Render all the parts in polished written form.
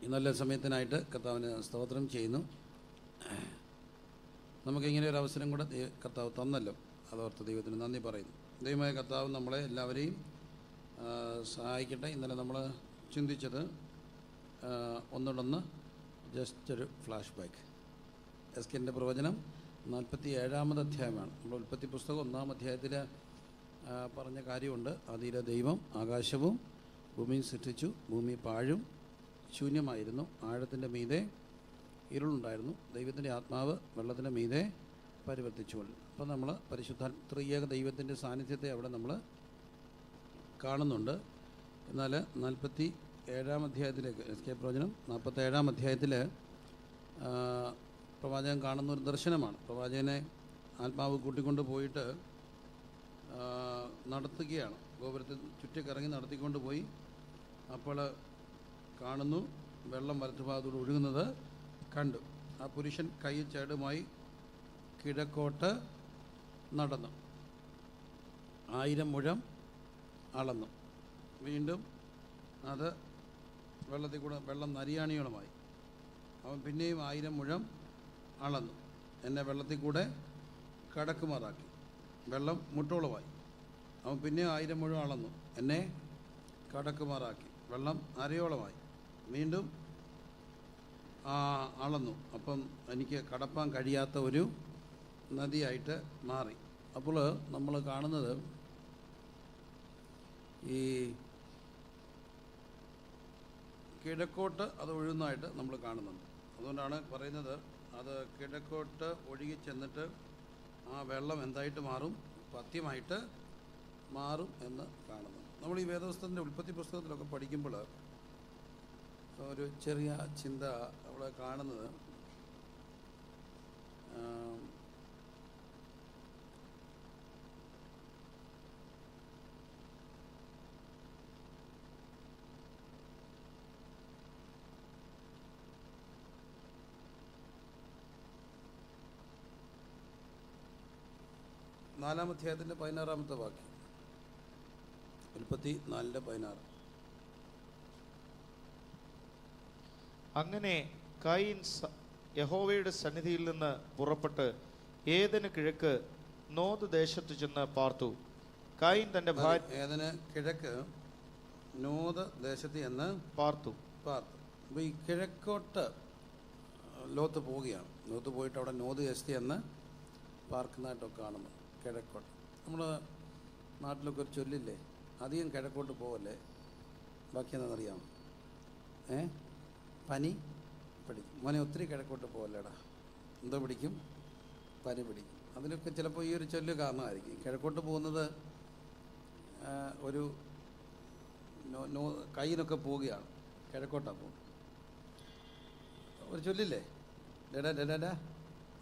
ഈ നല്ല സമയത്തിനായിട്ട് കർത്താവിന് സ്തോത്രം ചെയ്യുന്നു. നമുക്കിങ്ങനെ ഒരു അവസരം കൂടെ കർത്താവ് തന്നല്ലോ, അതോർത്ത് ദൈവത്തിന് നന്ദി പറയുന്നു. ദൈവമായ കർത്താവ് നമ്മളെ എല്ലാവരെയും സഹായിക്കട്ടെ. ഇന്നലെ നമ്മൾ ചിന്തിച്ചത് ഒന്നുകൊണ്ടൊന്ന് ജസ്റ്റ് ഒരു ഫ്ലാഷ് ബാക്ക്. എസ്കേലിൻ്റെ പ്രവചനം 47-ാമത് അധ്യായമാണ്. നമ്മൾ ഉൽപ്പത്തി പുസ്തകം 1-ാം അധ്യായത്തിൽ പറഞ്ഞ കാര്യമുണ്ട്. ആദിയിലെ ദൈവം ആകാശവും ഭൂമിയും സൃഷ്ടിച്ചു. ഭൂമി പാഴും ശൂന്യമായിരുന്നു, ആഴത്തിൻ്റെ മീതെ ഇരുളുണ്ടായിരുന്നു. ദൈവത്തിൻ്റെ ആത്മാവ് വെള്ളത്തിൻ്റെ മീതെ പരിവർത്തിച്ചുകൊണ്ട്. അപ്പോൾ നമ്മൾ പരിശുദ്ധ ത്രിയേക ദൈവത്തിൻ്റെ സാന്നിധ്യത്തെ അവിടെ നമ്മൾ കാണുന്നുണ്ട്. എന്നാൽ 47-ാം അധ്യായത്തിലേക്ക്, എസ്കേൽ പ്രവചനം 47-ാം അധ്യായത്തിൽ പ്രവാചകൻ കാണുന്ന ഒരു ദർശനമാണ്. പ്രവാചകനെ ആത്മാവ് കൂട്ടിക്കൊണ്ട് പോയിട്ട് നടത്തുകയാണ്. ഗോപുരത്തിൽ ചുറ്റിക്കറങ്ങി നടത്തിക്കൊണ്ട് പോയി. അപ്പോൾ കാണുന്നു, വെള്ളം വലത്തുഭാഗത്തോട് ഒഴുകുന്നത് കണ്ടു. ആ പുരുഷൻ കൈ ചേടുമായി കിഴക്കോട്ട് നടന്നു, 1000 മുഴം അളന്നു. വീണ്ടും അത് വെള്ളത്തിൽ കൂടെ വെള്ളം നരിയാണിയോളമായി. അവൻ പിന്നെയും 1000 മുഴം അളന്നു, എന്നെ വെള്ളത്തിൽ കൂടെ കടക്കുമാറാക്കി. വെള്ളം മുട്ടോളമായി. അവൻ പിന്നെയും 1000 മുഴം അളന്നു, എന്നെ കടക്കുമാറാക്കി. വെള്ളം അരയോളമായി. വീണ്ടും അളന്നു, അപ്പം എനിക്ക് കടപ്പാൻ കഴിയാത്ത ഒരു നദിയായിട്ട് മാറി. അപ്പോൾ നമ്മൾ കാണുന്നത് ഈ കിഴക്കോട്ട് അത് ഒഴുകുന്നതായിട്ട് നമ്മൾ കാണുന്നുണ്ട്. അതുകൊണ്ടാണ് പറയുന്നത്, അത് കിഴക്കോട്ട് ഒഴുകി ചെന്നിട്ട് ആ വെള്ളം എന്തായിട്ട് മാറും? പഥ്യമായിട്ട് മാറും എന്ന് കാണുന്നു. നമ്മൾ ഈ വേദപുസ്തകത്തിൻ്റെ ഉൽപ്പത്തി പുസ്തകത്തിലൊക്കെ പഠിക്കുമ്പോൾ ഒരു ചെറിയ ചിന്ത അവിടെ കാണുന്നത്, നാലാം അധ്യായത്തിൻ്റെ 16-ാമത്തെ വാക്യം, ഉൽപ്പത്തി 4:16. അങ്ങനെ കയീൻ യഹോവയുടെ സന്നിധിയിൽ നിന്ന് പുറപ്പെട്ട് ഏദന് കിഴക്ക് നോദ് ദേശത്ത് ചെന്ന് പാർത്തു. കയീൻ തന്റെ ഭാര്യ ഏദന് കിഴക്ക് നോദ് ദേശത്ത് ചെന്ന് പാർത്തു. അപ്പോൾ ഈ കിഴക്കോട്ട് ലോത്ത് പോവുകയാണ്. ലോത്ത് പോയിട്ട് അവിടെ നോദ് ദേശത്ത് ചെന്ന് പാർക്കുന്നതായിട്ടൊക്കെ കാണുന്നു. കിഴക്കോട്ട് നമ്മൾ നാട്ടിലൊക്കെ ഒരു ചൊല്ലില്ലേ, അധികം കിഴക്കോട്ട് പോവല്ലേ, ബാക്കി എന്താണെന്നറിയാമോ? പനി പിടിക്കും. മോനെ ഒത്തിരി കിഴക്കോട്ട് പോവല്ലേടാ, എന്തോ പിടിക്കും? പനി പിടിക്കും. അതിനൊക്കെ ചിലപ്പോൾ ഈ ഒരു ചൊല്ല് കാരണമായിരിക്കും. കിഴക്കോട്ട് പോകുന്നത് ഒരു കയ്യിനൊക്കെ പോവുകയാണ്, കിഴക്കോട്ടാണ് പോകുന്നത്. ഒരു ചൊല്ലില്ലേ, ഡേടാ ഡേടാ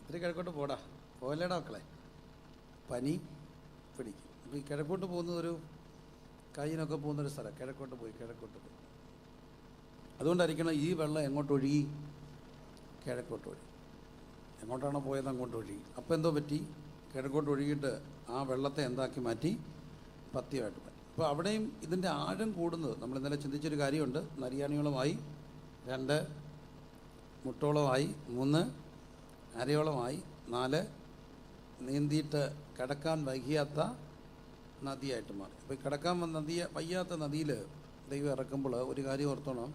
ഇത്തിരി കിഴക്കോട്ട് പോടാ, പോവല്ലേടാ മക്കളെ, പനി പിടിക്കും. അപ്പോൾ ഈ കിഴക്കോട്ട് പോകുന്നതൊരു കയ്യിനൊക്കെ പോകുന്നൊരു സ്ഥലം. കിഴക്കോട്ട് പോയി. അതുകൊണ്ടായിരിക്കണം ഈ വെള്ളം എങ്ങോട്ടൊഴുകി? കിഴക്കോട്ട് ഒഴുകി. എങ്ങോട്ടാണോ പോയത് അങ്ങോട്ട് ഒഴുകി. അപ്പോൾ എന്തോ പറ്റി? കിഴക്കോട്ട് ഒഴുകിയിട്ട് ആ വെള്ളത്തെ എന്താക്കി മാറ്റി? പഥ്യമായിട്ട് മാറ്റി. അപ്പോൾ അവിടെയും ഇതിൻ്റെ ആഴം കൂടുന്നത് നമ്മൾ ഇന്നലെ ചിന്തിച്ചൊരു കാര്യമുണ്ട്. നരിയാണിയോളമായി, 2 മുട്ടോളമായി, 3 അരയോളമായി, 4 നീന്തിയിട്ട് കിടക്കാൻ വൈകിയാത്ത നദിയായിട്ട് മാറി. അപ്പോൾ ഈ കിടക്കാൻ വയ്യാത്ത നദിയിൽ ദൈവം ഇറക്കുമ്പോൾ ഒരു കാര്യം ഓർത്തോണം,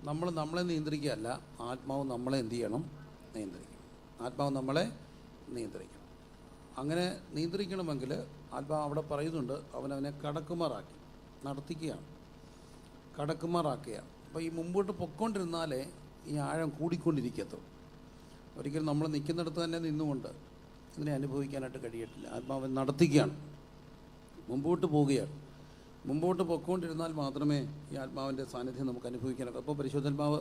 നമ്മൾ നമ്മളെ നിയന്ത്രിക്കുകയല്ല, ആത്മാവ് നമ്മളെ എന്ത് ചെയ്യണം? നിയന്ത്രിക്കണം. ആത്മാവ് നമ്മളെ നിയന്ത്രിക്കണം. അങ്ങനെ നിയന്ത്രിക്കണമെങ്കിൽ ആത്മാവ് അവിടെ പറയുന്നുണ്ട്, അവനെ കടക്കുമാറാക്കി നടത്തിക്കുകയാണ്, കടക്കുമാറാക്കുകയാണ്. അപ്പോൾ ഈ മുമ്പോട്ട് പൊയ്ക്കൊണ്ടിരുന്നാലേ ഈ ആഴം കൂടിക്കൊണ്ടിരിക്കത്തുള്ളൂ. ഒരിക്കലും നമ്മൾ നിൽക്കുന്നിടത്ത് തന്നെ നിന്നുകൊണ്ട് ഇതിനെ അനുഭവിക്കാനായിട്ട് കഴിയത്തില്ല. ആത്മാവ് നടത്തിക്കുകയാണ്, മുമ്പോട്ട് പോവുകയാണ്. മുമ്പോട്ട് പൊയ്ക്കൊണ്ടിരുന്നാൽ മാത്രമേ ഈ ആത്മാവിൻ്റെ സാന്നിധ്യം നമുക്ക് അനുഭവിക്കാനായിട്ട്. അപ്പോൾ പരിശുദ്ധാത്മാവ്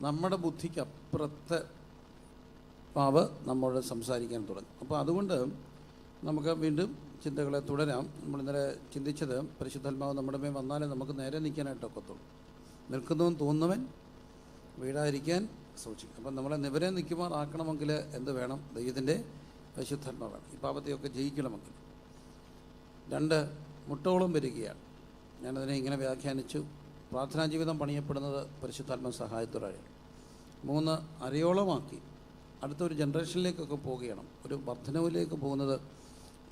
നമ്മുടെ ബുദ്ധിക്ക് അപ്പുറത്തെ ആത്മാവ് നമ്മളോട് സംസാരിക്കാൻ തുടങ്ങും. അപ്പോൾ അതുകൊണ്ട് നമുക്ക് വീണ്ടും ചിന്തകളെ തുടരാം. നമ്മൾ ഇന്നലെ ചിന്തിച്ചത്, പരിശുദ്ധാത്മാവ് നമ്മുടെ മേൽ വന്നാലേ നമുക്ക് നേരെ നിൽക്കാനായിട്ടൊക്കത്തുള്ളൂ. നിൽക്കുന്നവൻ തോന്നുന്നവൻ വീഴാതിരിക്കാൻ സൂക്ഷിക്കും. അപ്പം നമ്മളെ നിവരെ നിൽക്കുമാറാക്കണമെങ്കിൽ എന്ത് വേണം? ദൈവത്തിൻ്റെ പരിശുദ്ധാത്മാവ് വേണം. ഈ പാപത്തെയൊക്കെ ജയിക്കണമെങ്കിൽ. 2 മുട്ടോളം വരികയാണ്. ഞാനതിനെ ഇങ്ങനെ വ്യാഖ്യാനിച്ചു, പ്രാർത്ഥനാ ജീവിതം പണിയപ്പെടുന്നത് പരിശുദ്ധാത്മ സഹായത്തോടെയാണ്. 3 അരയോളമാക്കി അടുത്തൊരു ജനറേഷനിലേക്കൊക്കെ പോവുകയാണ്. ഒരു വർധനവിലേക്ക് പോകുന്നത്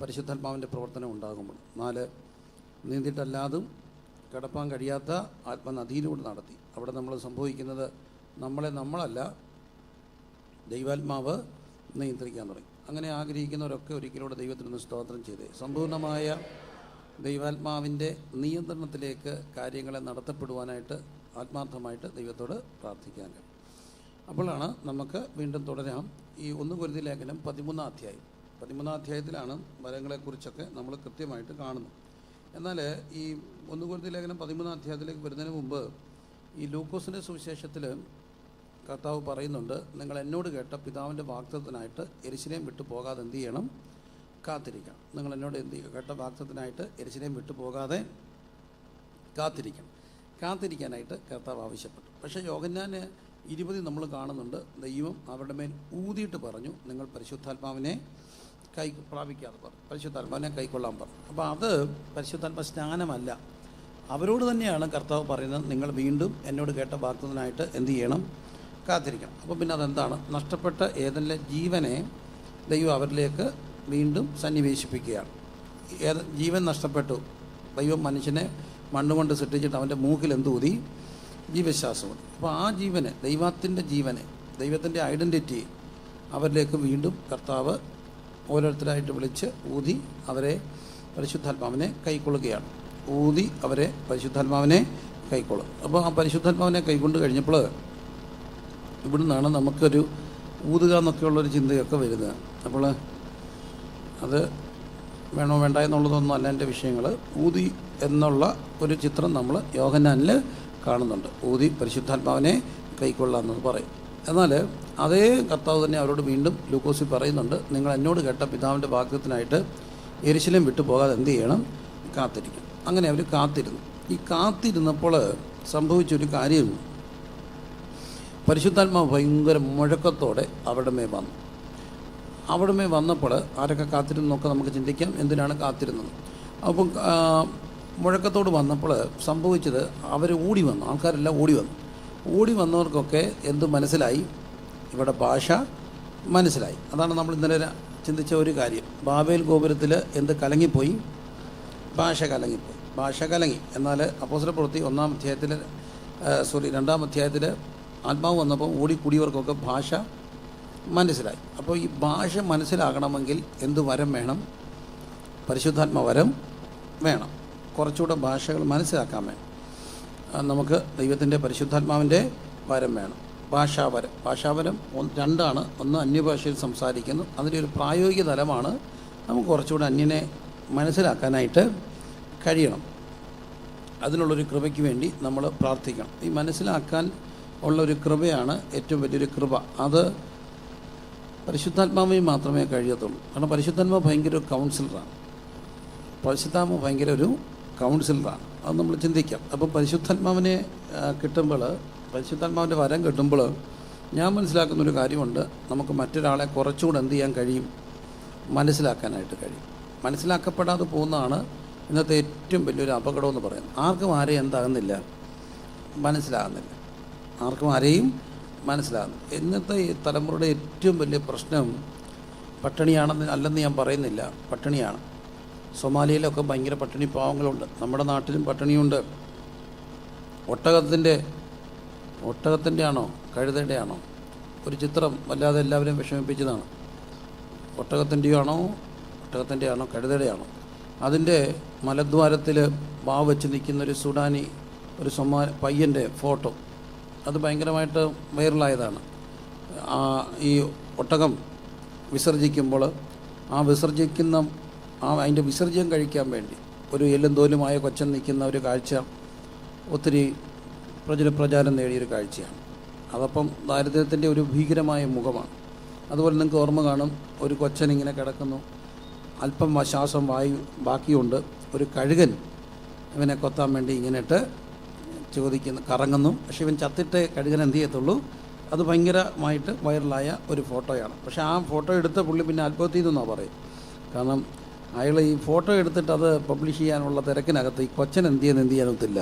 പരിശുദ്ധാത്മാവിൻ്റെ പ്രവർത്തനം ഉണ്ടാകുമ്പോൾ. 4 നീന്തിയിട്ടല്ലാതും കിടപ്പാൻ കഴിയാത്ത ആത്മനദിയിലൂടെ നടത്തി. അവിടെ നമ്മൾ സംഭവിക്കുന്നത് നമ്മളല്ല, ദൈവാത്മാവ് നിയന്ത്രിക്കാൻ തുടങ്ങി. അങ്ങനെ ആഗ്രഹിക്കുന്നവരൊക്കെ ഒരിക്കലൂടെ ദൈവത്തിനൊന്ന് സ്തോത്രം ചെയ്തേ. സമ്പൂർണ്ണമായ ദൈവാത്മാവിൻ്റെ നിയന്ത്രണത്തിലേക്ക് കാര്യങ്ങളെ നടത്തപ്പെടുവാനായിട്ട് ആത്മാർത്ഥമായിട്ട് ദൈവത്തോട് പ്രാർത്ഥിക്കാൻ കഴിയും. അപ്പോഴാണ് നമുക്ക് വീണ്ടും തുടരാം. ഈ 1 കൊരിന്ത്യർ ലേഖനം 13-ാം അധ്യായം. 13-ാം അധ്യായത്തിലാണ് വരങ്ങളെക്കുറിച്ചൊക്കെ നമ്മൾ കൃത്യമായിട്ട് കാണുന്നത്. എന്നാൽ ഈ 1 കൊരിന്ത്യർ ലേഖനം 13-ാം അധ്യായത്തിലേക്ക് വരുന്നതിന് മുമ്പ് ഈ ലൂക്കോസിൻ്റെ സുവിശേഷത്തിൽ കർത്താവ് പറയുന്നുണ്ട്, നിങ്ങൾ എന്നോട് കേട്ട പിതാവിൻ്റെ വാഗ്ദത്തത്തിനായിട്ട് യെരൂശലേം വിട്ടു പോകാതെ എന്ത് ചെയ്യണം? കാത്തിരിക്കണം. നിങ്ങൾ എന്നോട് കേട്ട വാഗ്ദത്തത്തിനായിട്ട് യെരൂശലേം വിട്ടു പോകാതെ കാത്തിരിക്കാനായിട്ട് കർത്താവ് ആവശ്യപ്പെട്ടു. പക്ഷേ യോഹന്നാന് 20 നമ്മൾ കാണുന്നുണ്ട്, ദൈവം അവരുടെ മേൽ ഊതിയിട്ട് പറഞ്ഞു, നിങ്ങൾ പരിശുദ്ധാത്മാവിനെ പ്രാപിക്കാതെ പറഞ്ഞു, പരിശുദ്ധാത്മാവിനെ കൈക്കൊള്ളാൻ പറഞ്ഞു. അപ്പോൾ അത് പരിശുദ്ധാത്മ സ്നാനമല്ല. അവരോട് തന്നെയാണ് കർത്താവ് പറയുന്നത്, നിങ്ങൾ വീണ്ടും എന്നോട് കേട്ട വാഗ്ദത്തത്തിനായിട്ട് എന്ത് ചെയ്യണം? കാത്തിരിക്കണം. അപ്പോൾ പിന്നെ അതെന്താണ്? നഷ്ടപ്പെട്ട ഏതെല്ലാം ജീവനെ ദൈവം അവരിലേക്ക് വീണ്ടും സന്നിവേശിപ്പിക്കുകയാണ്. ജീവൻ നഷ്ടപ്പെട്ടു. ദൈവം മനുഷ്യനെ മണ്ണുകൊണ്ട് സൃഷ്ടിച്ചിട്ട് അവൻ്റെ മൂക്കിൽ എന്തൂതി? ജീവശ്വാസമുണ്ട്. അപ്പോൾ ആ ജീവനെ, ദൈവത്തിൻ്റെ ജീവനെ, ദൈവത്തിൻ്റെ ഐഡൻറ്റിറ്റി അവരിലേക്ക് വീണ്ടും കർത്താവ് ഓരോരുത്തരായിട്ട് വിളിച്ച് ഊതി അവരെ പരിശുദ്ധാത്മാവിനെ കൈക്കൊള്ളുകയാണ്. ഊതി അവരെ പരിശുദ്ധാത്മാവിനെ കൈക്കൊള്ളും. അപ്പോൾ ആ പരിശുദ്ധാത്മാവിനെ കൈക്കൊണ്ട് കഴിഞ്ഞപ്പോൾ ഇവിടെ നിന്നാണ് നമുക്കൊരു ഊതുക എന്നൊക്കെയുള്ളൊരു ചിന്തയൊക്കെ വരുന്നത്. അപ്പോൾ അത് വേണോ വേണ്ട എന്നുള്ളതൊന്നും അല്ല എൻ്റെ വിഷയങ്ങൾ. ഊതി എന്നുള്ള ഒരു ചിത്രം നമ്മൾ യോഹന്നാനിൽ കാണുന്നുണ്ട്. ഊതി പരിശുദ്ധാത്മാവിനെ കൈക്കൊള്ളാമെന്ന് പറയും. എന്നാൽ അതേ കർത്താവ് തന്നെ അവരോട് വീണ്ടും ലൂക്കോസിൽ പറയുന്നുണ്ട്, നിങ്ങൾ എന്നോട് കേട്ട പിതാവിൻ്റെ വാഗ്ദത്തത്തിനായിട്ട് യെരൂശലേം വിട്ടു പോകാതെ എന്ത് ചെയ്യണം? കാത്തിരിക്കണം. അങ്ങനെ അവർ കാത്തിരുന്നു. ഈ കാത്തിരുന്നപ്പോൾ സംഭവിച്ചൊരു കാര്യം, പരിശുദ്ധാത്മാവ് ഭയങ്കര മുഴക്കത്തോടെ അവിടെ മേൽ വന്നു. അവിടെ മേൽ വന്നപ്പോൾ ആരൊക്കെ കാത്തിരുന്നൊക്കെ നമുക്ക് ചിന്തിക്കാം, എന്തിനാണ് കാത്തിരുന്നത്. അപ്പം മുഴക്കത്തോട് വന്നപ്പോൾ സംഭവിച്ചത് അവർ ഓടി വന്നു. ആൾക്കാരെല്ലാം ഓടി വന്നവർക്കൊക്കെ എന്ത് മനസ്സിലായി? ഇവിടെ ഭാഷ മനസ്സിലായി. അതാണ് നമ്മൾ ഇന്നലെ ചിന്തിച്ച ഒരു കാര്യം. ബാബേൽ ഗോപുരത്തിൽ എന്ത് കലങ്ങിപ്പോയി? ഭാഷ കലങ്ങി. എന്നാൽ അപ്പോസ്തലപ്രവൃത്തി 1-ാം അധ്യായത്തിൽ 2-ാം അധ്യായത്തിൽ ആത്മാവ് വന്നപ്പോൾ ഓടിക്കൂടിയവർക്കൊക്കെ ഭാഷ മനസ്സിലായി. അപ്പോൾ ഈ ഭാഷ മനസ്സിലാകണമെങ്കിൽ എന്ത് വരം വേണം? പരിശുദ്ധാത്മ വരം വേണം. കുറച്ചുകൂടെ ഭാഷകൾ മനസ്സിലാക്കാൻ വേണം നമുക്ക് ദൈവത്തിൻ്റെ പരിശുദ്ധാത്മാവിൻ്റെ വരം വേണം. ഭാഷാവരം 2ആണ്. ഒന്ന് അന്യഭാഷയിൽ സംസാരിക്കുന്നു. അതിൻ്റെ ഒരു പ്രായോഗിക തലമാണ്. നമുക്ക് കുറച്ചുകൂടെ അന്യനെ മനസ്സിലാക്കാനായിട്ട് കഴിയണം. അതിനുള്ളൊരു കൃപയ്ക്ക് വേണ്ടി നമ്മൾ പ്രാർത്ഥിക്കണം. ഈ മനസ്സിലാക്കാൻ ഉള്ളൊരു കൃപയാണ് ഏറ്റവും വലിയൊരു കൃപ. അത് പരിശുദ്ധാത്മാവിന് മാത്രമേ കഴിയത്തുള്ളൂ. കാരണം പരിശുദ്ധാത്മാവ് ഭയങ്കര ഒരു കൗൺസിലറാണ്. അത് നമ്മൾ ചിന്തിക്കാം. അപ്പോൾ പരിശുദ്ധാത്മാവിനെ കിട്ടുമ്പോൾ, പരിശുദ്ധാത്മാവിൻ്റെ വരം കിട്ടുമ്പോൾ ഞാൻ മനസ്സിലാക്കുന്നൊരു കാര്യമുണ്ട്, നമുക്ക് മറ്റൊരാളെ കുറച്ചുകൂടെ എന്ത് ചെയ്യാൻ കഴിയും? മനസ്സിലാക്കാനായിട്ട് കഴിയും. മനസ്സിലാക്കപ്പെടാതെ പോകുന്നതാണ് ഇന്നത്തെ ഏറ്റവും വലിയൊരു അപകടമെന്ന് പറയുന്നത്. ആർക്കും ആരെയും എന്താകുന്നില്ല? മനസ്സിലാകുന്നില്ല. ഇന്നത്തെ ഈ തലമുറയുടെ ഏറ്റവും വലിയ പ്രശ്നം അല്ലെന്ന് ഞാൻ പറയുന്നില്ല, പട്ടിണിയാണ്. സൊമാലിയയിലൊക്കെ ഭയങ്കര പട്ടിണി പാവങ്ങളുണ്ട്. നമ്മുടെ നാട്ടിലും പട്ടിണിയുണ്ട്. ഒട്ടകത്തിൻ്റെ ആണോ കഴുതയുടെ ആണോ ഒരു ചിത്രം വല്ലാതെ എല്ലാവരെയും വിഷമിപ്പിച്ചതാണ്. ഒട്ടകത്തിൻ്റെ ആണോ കഴുതയുടെ ആണോ? അതിൻ്റെ മലദ്വാരത്തിൽ വാവ് വെച്ച് നിൽക്കുന്നൊരു സുഡാനി ഒരു പയ്യൻ്റെ ഫോട്ടോ, അത് ഭയങ്കരമായിട്ട് വൈറലായതാണ്. ഈ ഒട്ടകം വിസർജിക്കുമ്പോൾ അതിൻ്റെ വിസർജ്യം കഴിക്കാൻ വേണ്ടി ഒരു എല്ലും തോലുമായ കൊച്ചൻ നിൽക്കുന്ന ഒരു കാഴ്ച ഒത്തിരി പ്രചാരം നേടിയൊരു കാഴ്ചയാണ്. അതപ്പം ദാരിദ്ര്യത്തിൻ്റെ ഒരു ഭീകരമായ മുഖമാണ്. അതുപോലെ നിങ്ങൾക്ക് ഓർമ്മ കാണും, ഒരു കൊച്ചൻ ഇങ്ങനെ കിടക്കുന്നു, അല്പം ശ്വാസം ബാക്കിയുണ്ട്. ഒരു കഴുകൻ ഇവനെ കൊത്താൻ വേണ്ടി ഇങ്ങനെയിട്ട് കറങ്ങുന്നു. പക്ഷേ ഇവൻ ചത്തിട്ട് കഴുകൻ എന്ത് ചെയ്യത്തുള്ളൂ? അത് ഭയങ്കരമായിട്ട് വൈറലായ ഒരു ഫോട്ടോയാണ്. പക്ഷേ ആ ഫോട്ടോ എടുത്ത പുള്ളി പിന്നെ ആത്മഹത്യ ചെയ്തെന്നാണ് പറയും. കാരണം അയാൾ ഈ ഫോട്ടോ എടുത്തിട്ട് അത് പബ്ലിഷ് ചെയ്യാനുള്ള തിരക്കിനകത്ത് ഈ കൊച്ചൻ എന്ത് ചെയ്യാനൊത്തില്ല.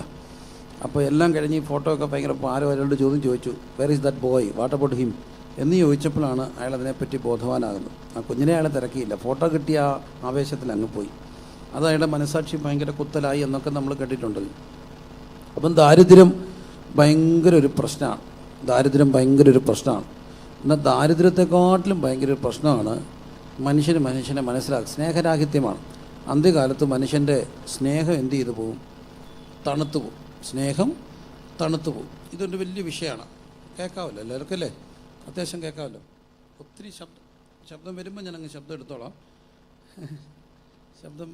അപ്പോൾ എല്ലാം കഴിഞ്ഞ് ഈ ഫോട്ടോ ഒക്കെ ഭയങ്കര ആരോ അയാളോട് ചോദ്യം ചോദിച്ചു, were is that boy, what about him എന്ന് ചോദിച്ചപ്പോഴാണ് അയാൾ അതിനെപ്പറ്റി ബോധവാനാകുന്നത്. ആ കുഞ്ഞിനെ അയാൾ തിരക്കിയില്ല, ഫോട്ടോ കിട്ടിയ ആ ആവേശത്തിൽ അങ്ങ് പോയി. അത് അയാളുടെ മനസ്സാക്ഷി ഭയങ്കര കുത്തലായി എന്നൊക്കെ നമ്മൾ കേട്ടിട്ടുണ്ടല്ലോ. അപ്പം ദാരിദ്ര്യം ഭയങ്കര ഒരു പ്രശ്നമാണ്. എന്നാൽ ദാരിദ്ര്യത്തെക്കാട്ടിലും ഭയങ്കര ഒരു പ്രശ്നമാണ് മനുഷ്യനെ മനസ്സിലാക്കുക, സ്നേഹരാഹിത്യമാണ്. അന്ത്യകാലത്ത് മനുഷ്യൻ്റെ സ്നേഹം എന്ത് ചെയ്തു പോകും? തണുത്തു പോകും. സ്നേഹം തണുത്തു പോകും. ഇതൊരു വലിയ വിഷയമാണ്. കേൾക്കാമല്ലോ എല്ലാവർക്കും അല്ലേ? അത്യാവശ്യം കേൾക്കാമല്ലോ. ഒത്തിരി ശബ്ദം വരുമ്പോൾ ഞാനങ്ങ് ശബ്ദം എടുത്തോളാം. ശബ്ദം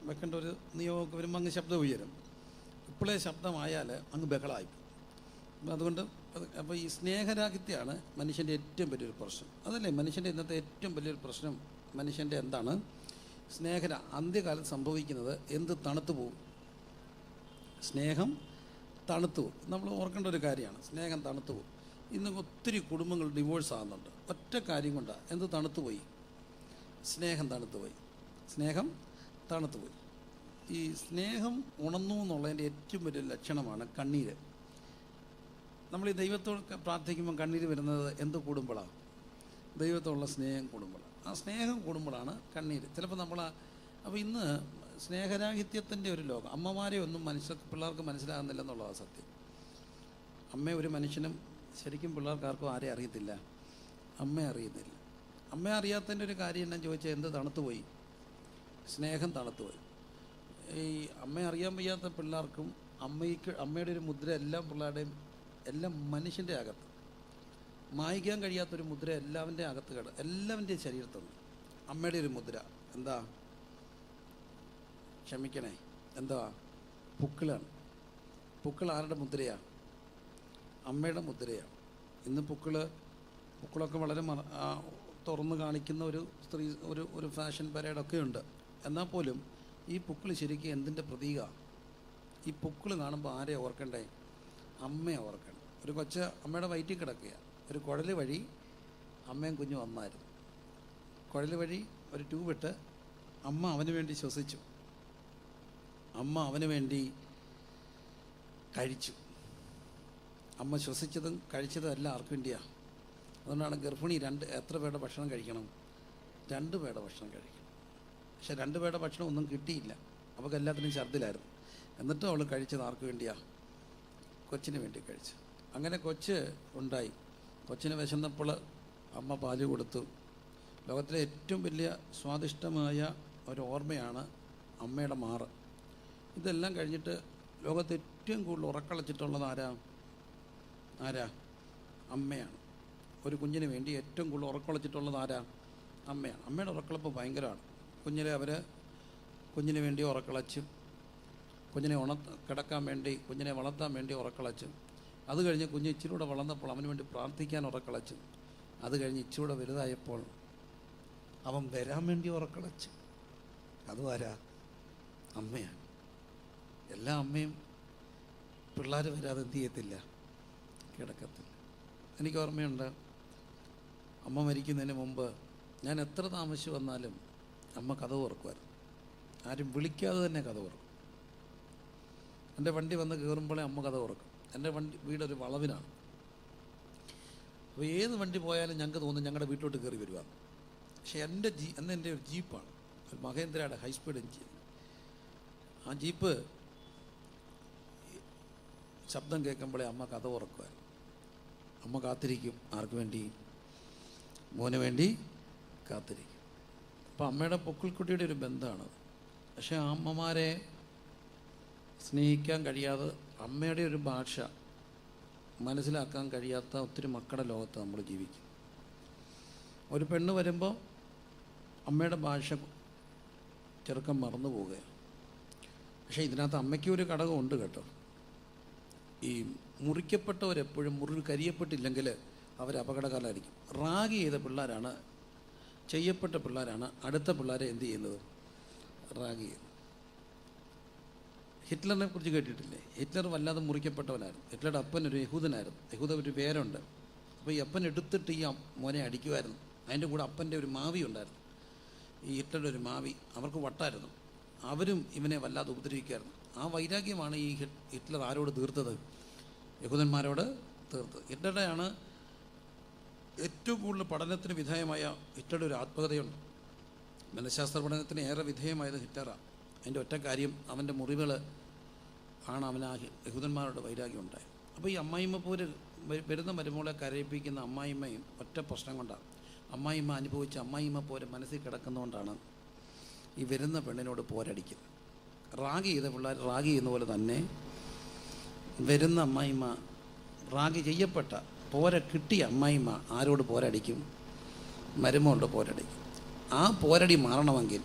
വെക്കേണ്ട ഒരു നിയമമൊക്കെ വരുമ്പോൾ അങ്ങ് ശബ്ദം ഉയരും. ഇപ്പോഴേ ശബ്ദമായാൽ അങ്ങ് ബഹളമായി. അതുകൊണ്ട് അപ്പോൾ ഈ സ്നേഹരാഹിത്യമാണ് മനുഷ്യൻ്റെ ഏറ്റവും വലിയൊരു പ്രശ്നം. അതല്ലേ മനുഷ്യൻ്റെ ഇന്നത്തെ ഏറ്റവും വലിയൊരു പ്രശ്നം? മനുഷ്യൻ്റെ എന്താണ്? അന്ത്യകാലത്ത് സംഭവിക്കുന്നത് എന്ത്? തണുത്തു പോകും. സ്നേഹം തണുത്തു പോകും. നമ്മൾ ഓർക്കേണ്ട ഒരു കാര്യമാണ്, സ്നേഹം തണുത്തു പോകും. ഇന്ന് ഒത്തിരി കുടുംബങ്ങൾ ഡിവോഴ്സ് ആകുന്നുണ്ട്. ഒറ്റ കാര്യം കൊണ്ടാണ്. എന്ത് തണുത്തുപോയി? സ്നേഹം തണുത്തുപോയി. ഈ സ്നേഹം ഉണർന്നു എന്നുള്ളതിൻ്റെ ഏറ്റവും വലിയ ലക്ഷണമാണ് കണ്ണീര്. നമ്മൾ ഈ ദൈവത്തോട് പ്രാർത്ഥിക്കുമ്പോൾ കണ്ണീര് വരുന്നത് എന്ത് കൂടുമ്പോഴാണ്? ദൈവത്തോടുള്ള സ്നേഹം കൂടുമ്പോഴാണ്. ആ സ്നേഹം കൂടുമ്പോഴാണ് കണ്ണീര്. ചിലപ്പോൾ അപ്പോൾ ഇന്ന് സ്നേഹരാഹിത്യത്തിൻ്റെ ഒരു ലോകം. അമ്മമാരെ ഒന്നും പിള്ളേർക്ക് മനസ്സിലാകുന്നില്ലെന്നുള്ളതാണ് സത്യം. ഒരു മനുഷ്യനും ശരിക്കും പിള്ളേർക്കാർക്കും ആരെ അറിയത്തില്ല, അമ്മയെ അറിയുന്നില്ല. അമ്മയെ അറിയാത്തതിൻ്റെ ഒരു കാര്യം എന്നാ ചോദിച്ചാൽ എന്ത് തണുത്തുപോയി? സ്നേഹം തണുത്തുപോയി. ഈ അമ്മയെ അറിയാൻ വയ്യാത്ത പിള്ളേർക്കും അമ്മയുടെ ഒരു മുദ്ര എല്ലാം മനുഷ്യൻ്റെ അകത്ത്, മായ്ക്കാൻ കഴിയാത്തൊരു മുദ്ര എല്ലാവൻ്റെ അകത്ത് എല്ലാവൻ്റെയും ശരീരത്തുണ്ട്. അമ്മയുടെ ഒരു മുദ്ര എന്താ? ക്ഷമിക്കണേ, എന്താ? പുക്കിളാണ്. പുക്കിൾ ആരുടെ മുദ്രയാണ്? അമ്മയുടെ മുദ്രയാണ്. ഇന്ന് പുക്കിളൊക്കെ വളരെ തുറന്ന് കാണിക്കുന്ന ഒരു ഒരു ഫാഷൻ പരേഡൊക്കെ ഉണ്ട്. എന്നാൽ പോലും ഈ പുക്കിൾ ശരിക്കും എന്തിൻ്റെ പ്രതീകമാണ്? ഈ പുക്കിൾ കാണുമ്പോൾ ആരെ ഓർക്കണ്ടേ? അമ്മയെ ഓർക്കണം. ഒരു കൊച്ച് അമ്മയുടെ വയറ്റിൽ കിടക്കുക, ഒരു കുഴൽ വഴി അമ്മയും കുഞ്ഞും വന്നായിരുന്നു. കുഴൽ വഴി ഒരു ട്യൂബിട്ട് അമ്മ അവന് വേണ്ടി ശ്വസിച്ചു, അമ്മ അവന് വേണ്ടി കഴിച്ചു. അമ്മ ശ്വസിച്ചതും കഴിച്ചതും എല്ലാം ആർക്ക് വേണ്ടിയാണ്? അതുകൊണ്ടാണ് ഗർഭിണി എത്ര പേരുടെ ഭക്ഷണം കഴിക്കണം? 2 പേരുടെ ഭക്ഷണം കഴിക്കണം. പക്ഷെ 2 പേരുടെ ഭക്ഷണം ഒന്നും കിട്ടിയില്ല. അവൾക്ക് എല്ലാത്തിനും ഛർദ്ദിലായിരുന്നു. എന്നിട്ടും അവൾ കഴിച്ചത് ആർക്ക് വേണ്ടിയാണ്? കൊച്ചിന് വേണ്ടി കഴിച്ചു. അങ്ങനെ കൊച്ച് ഉണ്ടായി. കൊച്ചിന് വിശന്നപ്പോൾ അമ്മ പാല് കൊടുത്തു. ലോകത്തിലെ ഏറ്റവും വലിയ സ്വാദിഷ്ടമായ ഒരു ഓർമ്മയാണ് അമ്മയുടെ മാറ്. ഇതെല്ലാം കഴിഞ്ഞിട്ട് ലോകത്ത് ഏറ്റവും കൂടുതൽ ഉറക്കളച്ചിട്ടുള്ളത് ആരാ? അമ്മയാണ്. ഒരു കുഞ്ഞിന് വേണ്ടി ഏറ്റവും കൂടുതൽ ഉറക്കളച്ചിട്ടുള്ളത് ആരാ? അമ്മയാണ്. അമ്മയുടെ ഉറക്കളപ്പ് ഭയങ്കരമാണ്. കുഞ്ഞിന് വേണ്ടി ഉറക്കളച്ചും, കുഞ്ഞിനെ കിടക്കാൻ വേണ്ടി, കുഞ്ഞിനെ വളർത്താൻ വേണ്ടി ഉറക്കളച്ചും, അത് കഴിഞ്ഞ് കുഞ്ഞ് ഇച്ചിരൂടെ വളർന്നപ്പോൾ അവന് വേണ്ടി പ്രാർത്ഥിക്കാൻ ഉറക്കളച്ചും, അത് കഴിഞ്ഞ് ഇച്ചിരൂടെ വലുതായപ്പോൾ അവൻ വരാൻ വേണ്ടി ഉറക്കളച്ചു. അതും ആരാ? അമ്മയാണ്. എല്ലാ അമ്മയും പിള്ളേർ വരാതെ എന്ത് ചെയ്യത്തില്ല? കിടക്കത്തില്ല. എനിക്ക് ഓർമ്മയുണ്ട്, അമ്മ മരിക്കുന്നതിന് മുമ്പ് ഞാൻ എത്ര താമസിച്ച് വന്നാലും അമ്മ കഥ ഓർക്കുമായിരുന്നു. ആരും വിളിക്കാതെ തന്നെ കഥ ഓർക്കും. എൻ്റെ വണ്ടി വന്ന് കയറുമ്പോഴേ അമ്മ കഥ ഓർക്കും. എൻ്റെ വീടൊരു വളവിനാണ്. അപ്പോൾ ഏത് വണ്ടി പോയാലും ഞങ്ങൾക്ക് തോന്നും ഞങ്ങളുടെ വീട്ടിലോട്ട് കയറി വരുവാണ്. പക്ഷേ എൻ്റെ ഒരു ജീപ്പാണ്, ഒരു മഹേന്ദ്രയുടെ ഹൈസ്പീഡ് എഞ്ചിൻ. ആ ജീപ്പ് ശബ്ദം കേൾക്കുമ്പോഴേ അമ്മ കഥ ഉറക്കുമായിരുന്നു. അമ്മ കാത്തിരിക്കും. ആർക്ക് വേണ്ടി? മോന് വേണ്ടി കാത്തിരിക്കും. അപ്പോൾ അമ്മയുടെ പൊക്കിൾക്കുട്ടിയുടെ ഒരു ബന്ധമാണ്. പക്ഷേ അമ്മമാരെ സ്നേഹിക്കാൻ കഴിയാതെ, അമ്മയുടെ ഒരു ഭാഷ മനസ്സിലാക്കാൻ കഴിയാത്ത ഒത്തിരി മക്കളുടെ ലോകത്ത് നമ്മൾ ജീവിക്കും. ഒരു പെണ്ണ് വരുമ്പോൾ അമ്മയുടെ ഭാഷ ചെറുക്കം മറന്നു പോവുകയാണ്. പക്ഷേ ഇതിനകത്ത് അമ്മയ്ക്ക് ഒരു ഘടകമുണ്ട് കേട്ടോ. ഈ മുറിക്കപ്പെട്ടവരെപ്പോഴും കരിയപ്പെട്ടില്ലെങ്കിൽ അവർ അപകടകാലമായിരിക്കും. റാഗ് ചെയ്ത പിള്ളേരാണ്, ചെയ്യപ്പെട്ട പിള്ളേരാണ് അടുത്ത പിള്ളേരെ എന്ത് ചെയ്യുന്നത്? റാഗ് ചെയ്യുന്നത്. ഹിറ്റ്ലറിനെ കുറിച്ച് കേട്ടിട്ടില്ലേ? ഹിറ്റ്ലർ വല്ലാതെ മുറിക്കപ്പെട്ടവനായിരുന്നു. ഹിറ്റ്ലറുടെ അപ്പൻ ഒരു യഹൂദനായിരുന്നു. യഹൂദ ഒരു പേരുണ്ട്. അപ്പോൾ ഈ അപ്പൻ എടുത്തിട്ട് ഈ മോനെ അടിക്കുമായിരുന്നു. അതിൻ്റെ കൂടെ അപ്പൻ്റെ ഒരു മാവി ഉണ്ടായിരുന്നു. ഈ ഹിറ്റ്ലറുടെ ഒരു മാവി, അവർക്ക് വട്ടായിരുന്നു. അവരും ഇവനെ വല്ലാതെ ഉപദ്രവിക്കുമായിരുന്നു. ആ വൈരാഗ്യമാണ് ഈ ഹിറ്റ്ലർ ആരോട് തീർത്തത്? യഹൂദന്മാരോട് തീർത്തത്. ഹിറ്റ്ലറുടെയാണ് ഏറ്റവും കൂടുതൽ പഠനത്തിന് വിധേയമായ ഹിറ്റ്ലറുടെ ഒരു ആത്മകഥയുണ്ട്. മനഃശാസ്ത്ര പഠനത്തിന് ഏറെ വിധേയമായത് ഹിറ്റ്ലറാണ്. അതിൻ്റെ ഒറ്റ കാര്യം, അവൻ്റെ മുറിവുകൾ ആണ് അവന് ആ യഹൂദന്മാരുടെ വൈരാഗ്യം ഉണ്ടായത്. അപ്പോൾ ഈ അമ്മായിമ്മ പോലെ വരുന്ന മരുമകളെ കരയിപ്പിക്കുന്ന അമ്മായിമ്മയും ഒറ്റ പ്രശ്നം കൊണ്ടാണ്. അമ്മായിമ്മ അനുഭവിച്ച അമ്മായിമ്മ പോലെ മനസ്സിൽ കിടക്കുന്നതുകൊണ്ടാണ് ഈ വരുന്ന പെണ്ണിനോട് പോരടിക്കുന്നത്. റാഗി ചെയ്ത പിള്ളേർ റാഗി ചെയ്യുന്ന പോലെ തന്നെ വരുന്ന അമ്മായിമ്മ, റാഗി ചെയ്യപ്പെട്ട പോര കിട്ടിയ അമ്മായിമ്മ ആരോട് പോരടിക്കും? മരുമകളോട് പോരടിക്കും. ആ പോരടി മാറണമെങ്കിൽ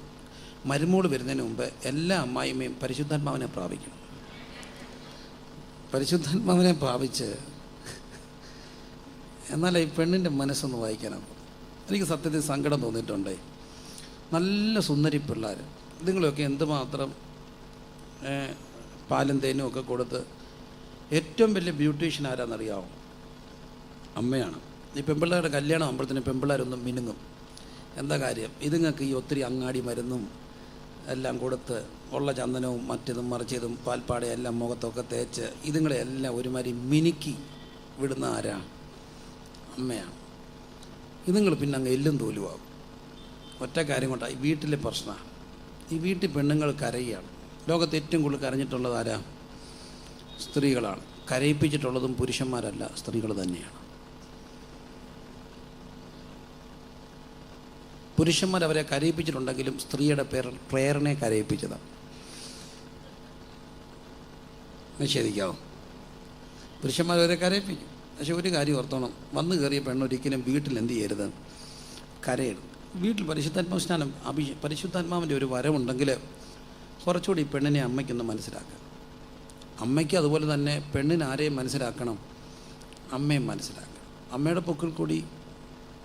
മരുമോൾ വരുന്നതിന് മുമ്പ് എല്ലാ അമ്മായിമ്മയും പരിശുദ്ധാത്മാവിനെ പ്രാപിക്കണം. പരിശുദ്ധാത്മാവിനെ പ്രാപിച്ച് എന്നാലേ ഈ പെണ്ണിൻ്റെ മനസ്സൊന്ന് വായിക്കാനാകും. എനിക്ക് സത്യത്തിൽ സങ്കടം തോന്നിയിട്ടുണ്ട്. നല്ല സുന്ദരി പിള്ളേർ, ഇതുങ്ങളൊക്കെ എന്തുമാത്രം പാലും തേനും ഒക്കെ കൊടുത്ത് ഏറ്റവും വലിയ ബ്യൂട്ടീഷ്യൻ ആരാന്നറിയാമോ? അമ്മയാണ്. ഈ പെൺപിള്ളേരുടെ കല്യാണം ആകുമ്പോഴത്തേനും പെൺപിള്ളേരൊന്നും മിനുങ്ങും. എന്താ കാര്യം? ഇതുങ്ങൾക്ക് ഈ ഒത്തിരി അങ്ങാടി മരുന്നും എല്ലാം കൊടുത്ത് ഉള്ള ചന്ദനവും മറ്റതും മറിച്ചതും പാൽപ്പാടയും എല്ലാം മുഖത്തൊക്കെ തേച്ച് ഇതുങ്ങളെല്ലാം ഒരുമാതിരി മിനുക്കി വിടുന്ന ആരാ? അമ്മയാണ്. ഇതുങ്ങൾ പിന്നെ അങ്ങ് എല്ലും തോലുവാകും. ഒറ്റ കാര്യം കൊണ്ടാണ് ഈ വീട്ടിലെ പ്രശ്നമാണ്. ഈ വീട്ടിൽ പെണ്ണുങ്ങൾ കരയുകയാണ്. ലോകത്ത് ഏറ്റവും കൂടുതൽ കരഞ്ഞിട്ടുള്ളത് ആരാ? സ്ത്രീകളാണ്. കരയിപ്പിച്ചിട്ടുള്ളതും പുരുഷന്മാരല്ല, സ്ത്രീകൾ തന്നെയാണ്. പുരുഷന്മാർ അവരെ കരയിപ്പിച്ചിട്ടുണ്ടെങ്കിലും സ്ത്രീയുടെ പ്രേരണയെ കരയിപ്പിച്ചതാണ്. നിഷേധിക്കാവോ? പുരുഷന്മാർ അവരെ കരയിപ്പിക്കും. പക്ഷെ ഒരു കാര്യം ഓർത്തോണം, വന്നു കയറിയ പെണ്ണൊരിക്കലും വീട്ടിൽ എന്ത് ചെയ്യരുത്? കരയരുത്. വീട്ടിൽ പരിശുദ്ധാത്മാ സ്നാനം പരിശുദ്ധാത്മാവിൻ്റെ ഒരു വരവുണ്ടെങ്കിൽ കുറച്ചുകൂടി ഈ പെണ്ണിനെ അമ്മയ്ക്കൊന്ന് മനസ്സിലാക്കാം. അമ്മയ്ക്ക് അതുപോലെ തന്നെ പെണ്ണിന് ആരെയും മനസ്സിലാക്കണം? അമ്മയും മനസ്സിലാക്കണം. അമ്മയുടെ പൊക്കിൽ കൂടി